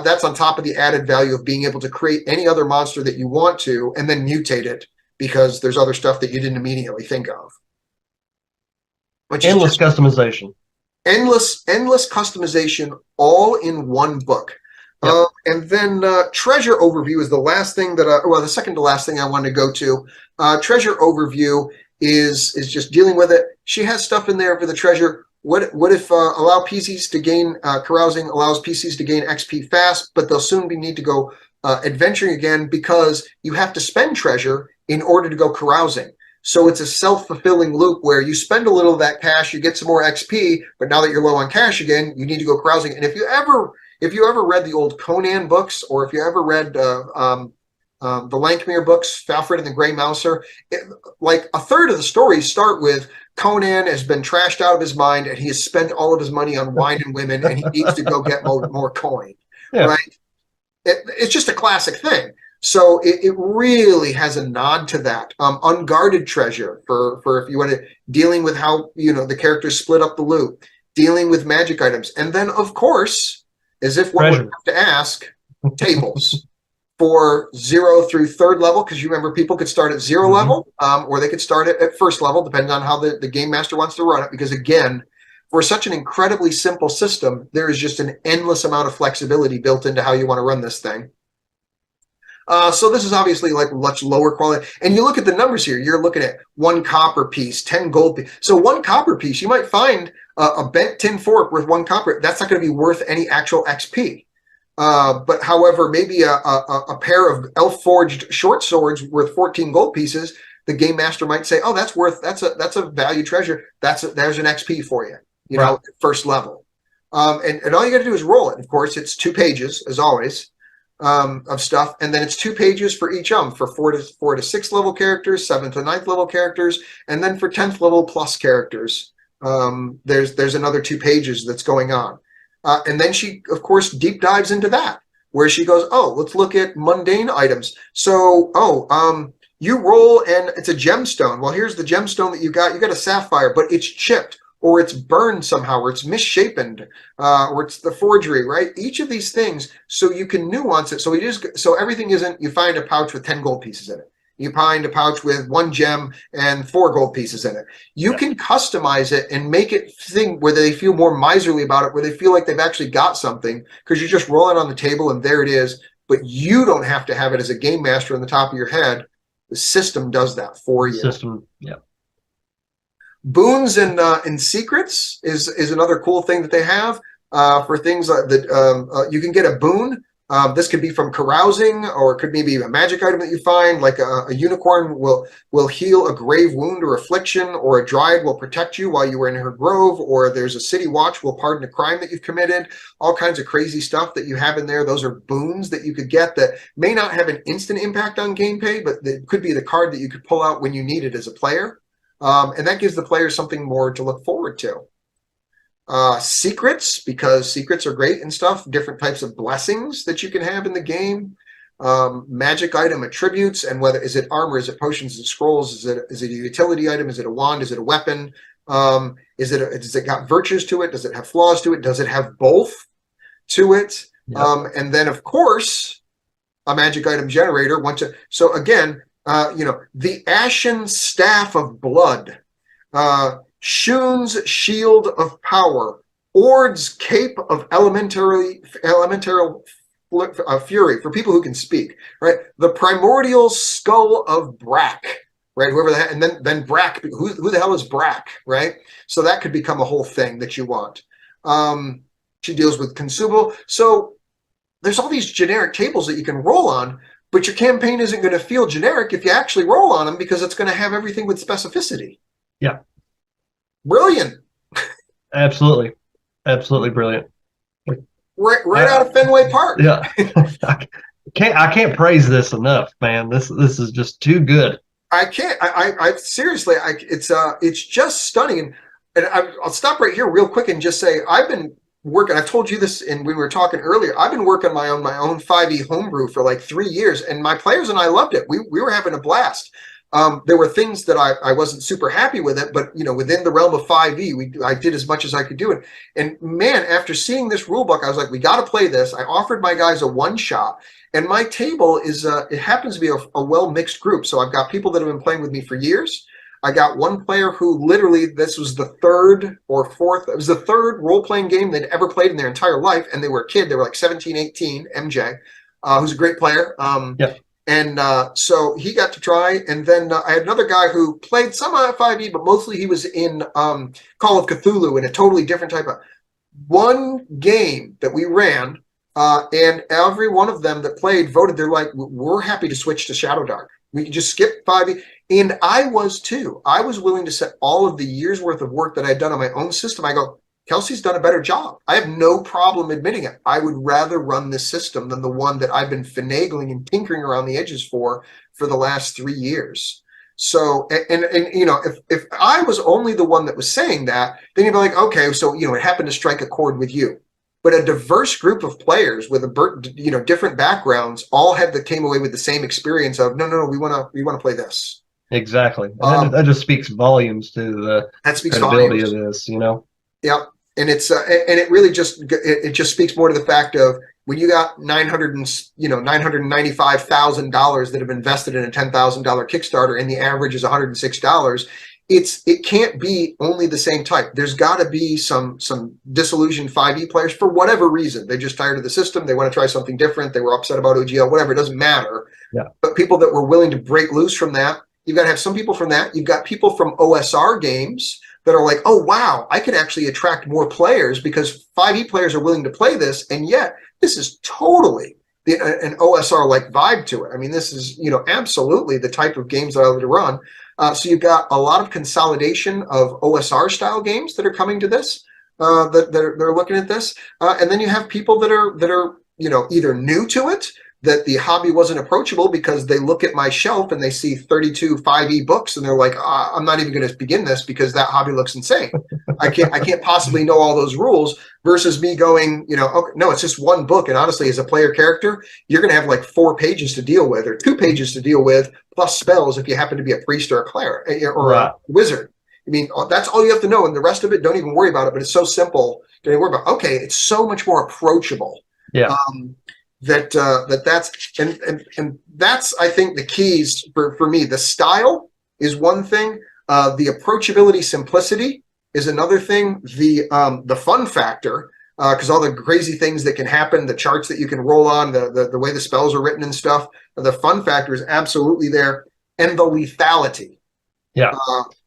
that's on top of the added value of being able to create any other monster that you want to and then mutate it because there's other stuff that you didn't immediately think of. Endless customization. Endless customization all in one book. Yep. And then treasure overview is the last thing the second to last thing I want to go to. Treasure overview is just dealing with it. She has stuff in there for the treasure. What if allow PCs to gain carousing allows PCs to gain XP fast, but they'll soon need to go adventuring again because you have to spend treasure in order to go carousing. So it's a self-fulfilling loop where you spend a little of that cash, you get some more XP, but now that you're low on cash again, you need to go carousing. And if you ever read the old Conan books, or if you ever read the Lankmere books, Falfred and the Grey Mouser, like a third of the stories start with Conan has been trashed out of his mind and he has spent all of his money on wine and women and he needs to go get more coin, right? It's just a classic thing. So it really has a nod to that. Unguarded treasure for if you want to, dealing with how, the characters split up the loot, dealing with magic items. And then, of course, as if one would have to ask, tables. For 0 through 3rd level, because you remember people could start at 0 level, or they could start at 1st level, depending on how the game master wants to run it. Because again, for such an incredibly simple system, there is just an endless amount of flexibility built into how you want to run this thing. So this is obviously like much lower quality. And you look at the numbers here, you're looking at 1 copper piece, 10 gold piece. So 1 copper piece, you might find a bent tin fork worth 1 copper. That's not going to be worth any actual XP. But however, maybe a pair of elf-forged short swords worth 14 gold pieces, the game master might say, "Oh, that's a value treasure. There's an XP for you, right. First level." And all you got to do is roll it. Of course, it's 2 pages as always of stuff, and then it's 2 pages for each for 4 to 6th level characters, 7th to 9th level characters, and then for 10th level plus characters, there's another 2 pages that's going on. And then she, of course, deep dives into that, where she goes, oh, let's look at mundane items. So, you roll and it's a gemstone. Well, here's the gemstone that you got. You got a sapphire, but it's chipped or it's burned somehow, or it's misshapen, or it's the forgery, right? Each of these things, so you can nuance it. So everything isn't, you find a pouch with 10 gold pieces in it. You find a pouch with 1 gem and 4 gold pieces in it. You can customize it and make it thing where they feel more miserly about it, where they feel like they've actually got something, because you're just rolling on the table and there it is. But you don't have to have it as a game master in the top of your head. The system does that for you. System, yeah. Boons and secrets is another cool thing that they have for things that you can get a boon. This could be from carousing, or it could maybe a magic item that you find, like a unicorn will heal a grave wound or affliction, or a dryad will protect you while you were in her grove, or there's a city watch will pardon a crime that you've committed. All kinds of crazy stuff that you have in there. Those are boons that you could get that may not have an instant impact on gameplay, but it could be the card that you could pull out when you need it as a player. And that gives the players something more to look forward to. Secrets, because secrets are great and stuff. Different types of blessings that you can have in the game. Magic item attributes, and whether is it armor, is it potions and scrolls, is it a utility item, is it a wand, is it a weapon, does it got virtues to it, does it have flaws to it, does it have both to it? Yep. And then of course a magic item generator. So again, the Ashen Staff of Blood, Shun's Shield of Power, Ord's Cape of Elemental Fury, for people who can speak, right? The Primordial Skull of Brack, right? Whoever that, and then Brack, who the hell is Brack, right? So that could become a whole thing that you want. She deals with consumable. So there's all these generic tables that you can roll on, but your campaign isn't going to feel generic if you actually roll on them, because it's going to have everything with specificity. Yeah. Brilliant. Absolutely. Absolutely brilliant. Right out of Fenway Park. Yeah. I can't praise this enough, man. This is just too good. I can't. I seriously, it's just stunning. And I'll stop right here real quick and just say, I've been working, I've told you this when we were talking earlier, I've been working my own 5e homebrew for like 3 years, and my players and I loved it. We were having a blast. There were things that I wasn't super happy with it, but within the realm of 5e, I did as much as I could do it. And man, after seeing this rule book, I was like, we got to play this. I offered my guys a one shot, and my table is it happens to be a well mixed group. So I've got people that have been playing with me for years. I got one player who literally, this was the third or fourth, it was the third role-playing game they'd ever played in their entire life, and they were a kid. They were like 17, 18, MJ, who's a great player. Yeah. And so he got to try. And then I had another guy who played some 5e, but mostly he was in Call of Cthulhu, in a totally different type of one game that we ran. And every one of them that played voted, they're like, we're happy to switch to Shadowdark. We can just skip 5e. And I was too. I was willing to set all of the years worth of work that I'd done on my own system. I go, Kelsey's done a better job. I have no problem admitting it. I would rather run this system than the one that I've been finagling and tinkering around the edges for the last 3 years. So, and if I was only the one that was saying that, then you'd be like, okay, so, it happened to strike a chord with you. But a diverse group of players with different backgrounds all came away with the same experience of, no, we want to play this. Exactly. And that just speaks volumes to the credibility of this, Yeah, and it's and it really just speaks more to the fact of, when you got $995,000 that have invested in a $10,000 Kickstarter, and the average is $106. It can't be only the same type. There's got to be some disillusioned 5e players for whatever reason. They're just tired of the system. They want to try something different. They were upset about OGL, whatever. It doesn't matter. Yeah. But people that were willing to break loose from that, you've got to have some people from that. You've got people from OSR games that are like, oh, wow, I could actually attract more players because 5e players are willing to play this. And yet this is totally an OSR-like vibe to it. I mean, this is, absolutely the type of games that I like to run. So you've got a lot of consolidation of OSR-style games that are coming to this, that they're looking at this. And then you have people that are either new to it, that the hobby wasn't approachable because they look at my shelf and they see 32 5e books and they're like, I'm not even going to begin this because that hobby looks insane. I can't possibly know all those rules, versus me going, okay, no, it's just one book. And honestly, as a player character, you're going to have like 4 pages to deal with, or 2 pages to deal with, plus spells if you happen to be a priest or a cleric or a wizard. I mean, that's all you have to know. And the rest of it, don't even worry about it. But it's so simple. Don't even worry about it. Okay, it's so much more approachable. Yeah. and that's, I think, the keys for me. The style is one thing. The approachability, simplicity is another thing. The fun factor, because all the crazy things that can happen, the charts that you can roll on, the way the spells are written and stuff, the fun factor is absolutely there. And the lethality. Yeah.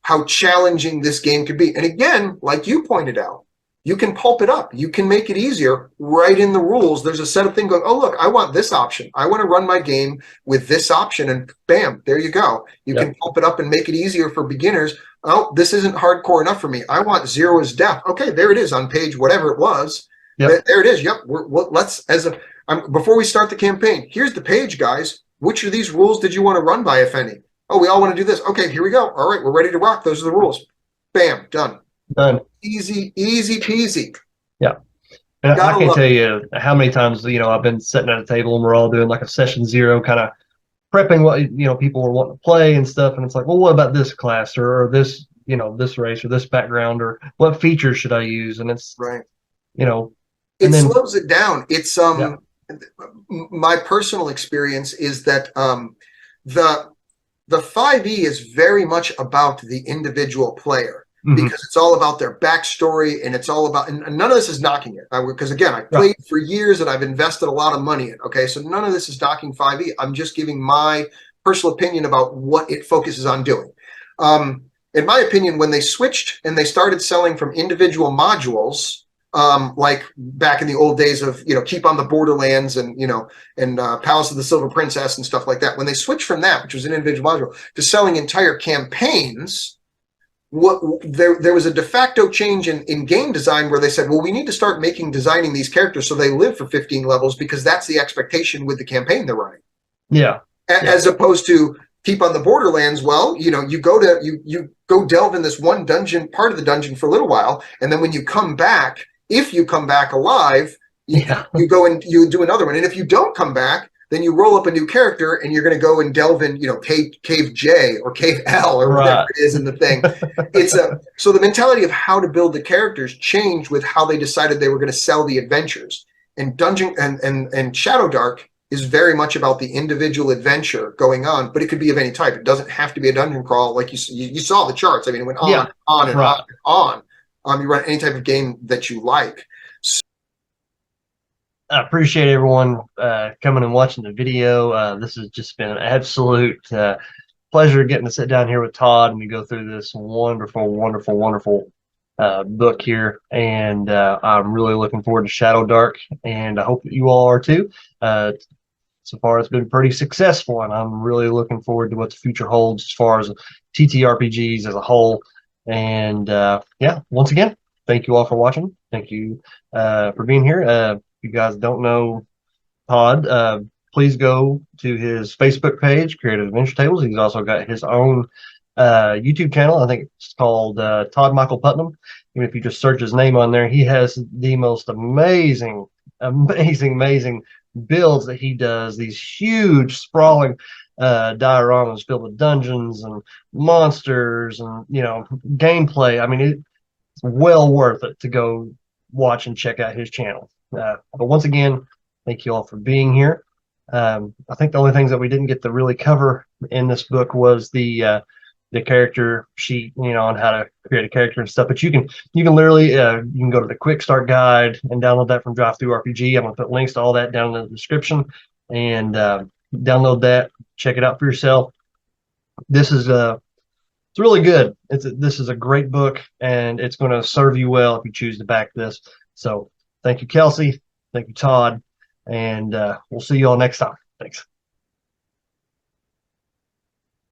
How challenging this game could be. And again, like you pointed out, you can pulp it up. You can make it easier right in the rules. There's a set of things going, oh, look, I want this option. I want to run my game with this option. And bam, there you go. You can pulp it up and make it easier for beginners. Oh, this isn't hardcore enough for me. I want 0 as death. Okay, there it is on page whatever it was. There it is. Yep. Before we start the campaign, here's the page, guys. Which of these rules did you want to run by, if any? Oh, we all want to do this. Okay, here we go. All right, we're ready to rock. Those are the rules. Bam, done. Done. Easy peasy. Yeah. And I can't tell you how many times, I've been sitting at a table and we're all doing like a session 0 kind of prepping what, people were wanting to play and stuff. And it's like, well, what about this class or this, this race or this background, or what features should I use? And it's, right. It slows it down. It's, my personal experience is that the 5e is very much about the individual player. Because it's all about their backstory, and it's all about, and none of this is knocking it. Because again, I played for years and I've invested a lot of money in. Okay, so none of this is knocking 5e. I'm just giving my personal opinion about what it focuses on doing. In my opinion, when they switched and they started selling from individual modules, like back in the old days of Keep on the Borderlands and Palace of the Silver Princess and stuff like that, when they switched from that, which was an individual module, to selling entire campaigns. There was a de facto change in game design where they said, well, we need to start designing these characters so they live for 15 levels, because that's the expectation with the campaign they're running. Yeah. As opposed to Keep on the Borderlands, well, you go delve in this one dungeon, part of the dungeon, for a little while, and then when you come back, if you come back alive, you go and you do another one. And if you don't come back, then you roll up a new character and you're going to go and delve in, Cave J or Cave L or whatever it is in the thing. So the mentality of how to build the characters changed with how they decided they were going to sell the adventures. And Dungeon and Shadowdark is very much about the individual adventure going on, but it could be of any type. It doesn't have to be a dungeon crawl. Like you saw the charts. I mean, it went on and on and on and on. You run any type of game that you like. I appreciate everyone coming and watching the video. This has just been an absolute pleasure getting to sit down here with Todd and we go through this wonderful book here. And I'm really looking forward to Shadowdark, and I hope that you all are too. So far, it's been pretty successful, and I'm really looking forward to what the future holds as far as TTRPGs as a whole. And once again, thank you all for watching. Thank you for being here. You guys don't know Todd, please go to his Facebook page, Creative Adventure Tables. He's also got his own YouTube channel. I think it's called Todd Michael Putnam. Even if you just search his name on there, he has the most amazing builds that he does. These huge, sprawling dioramas filled with dungeons and monsters and gameplay. I mean, it's well worth it to go watch and check out his channel. But once again, thank you all for being here. I think the only things that we didn't get to really cover in this book was the character sheet, on how to create a character and stuff. But you can literally you can go to the quick start guide and download that from Drive-Thru RPG. I'm gonna put links to all that down in the description, and download that, check it out for yourself. This is it's really good. This is a great book, and it's going to serve you well if you choose to back this. So thank you, Kelsey. Thank you, Todd. And we'll see you all next time. Thanks.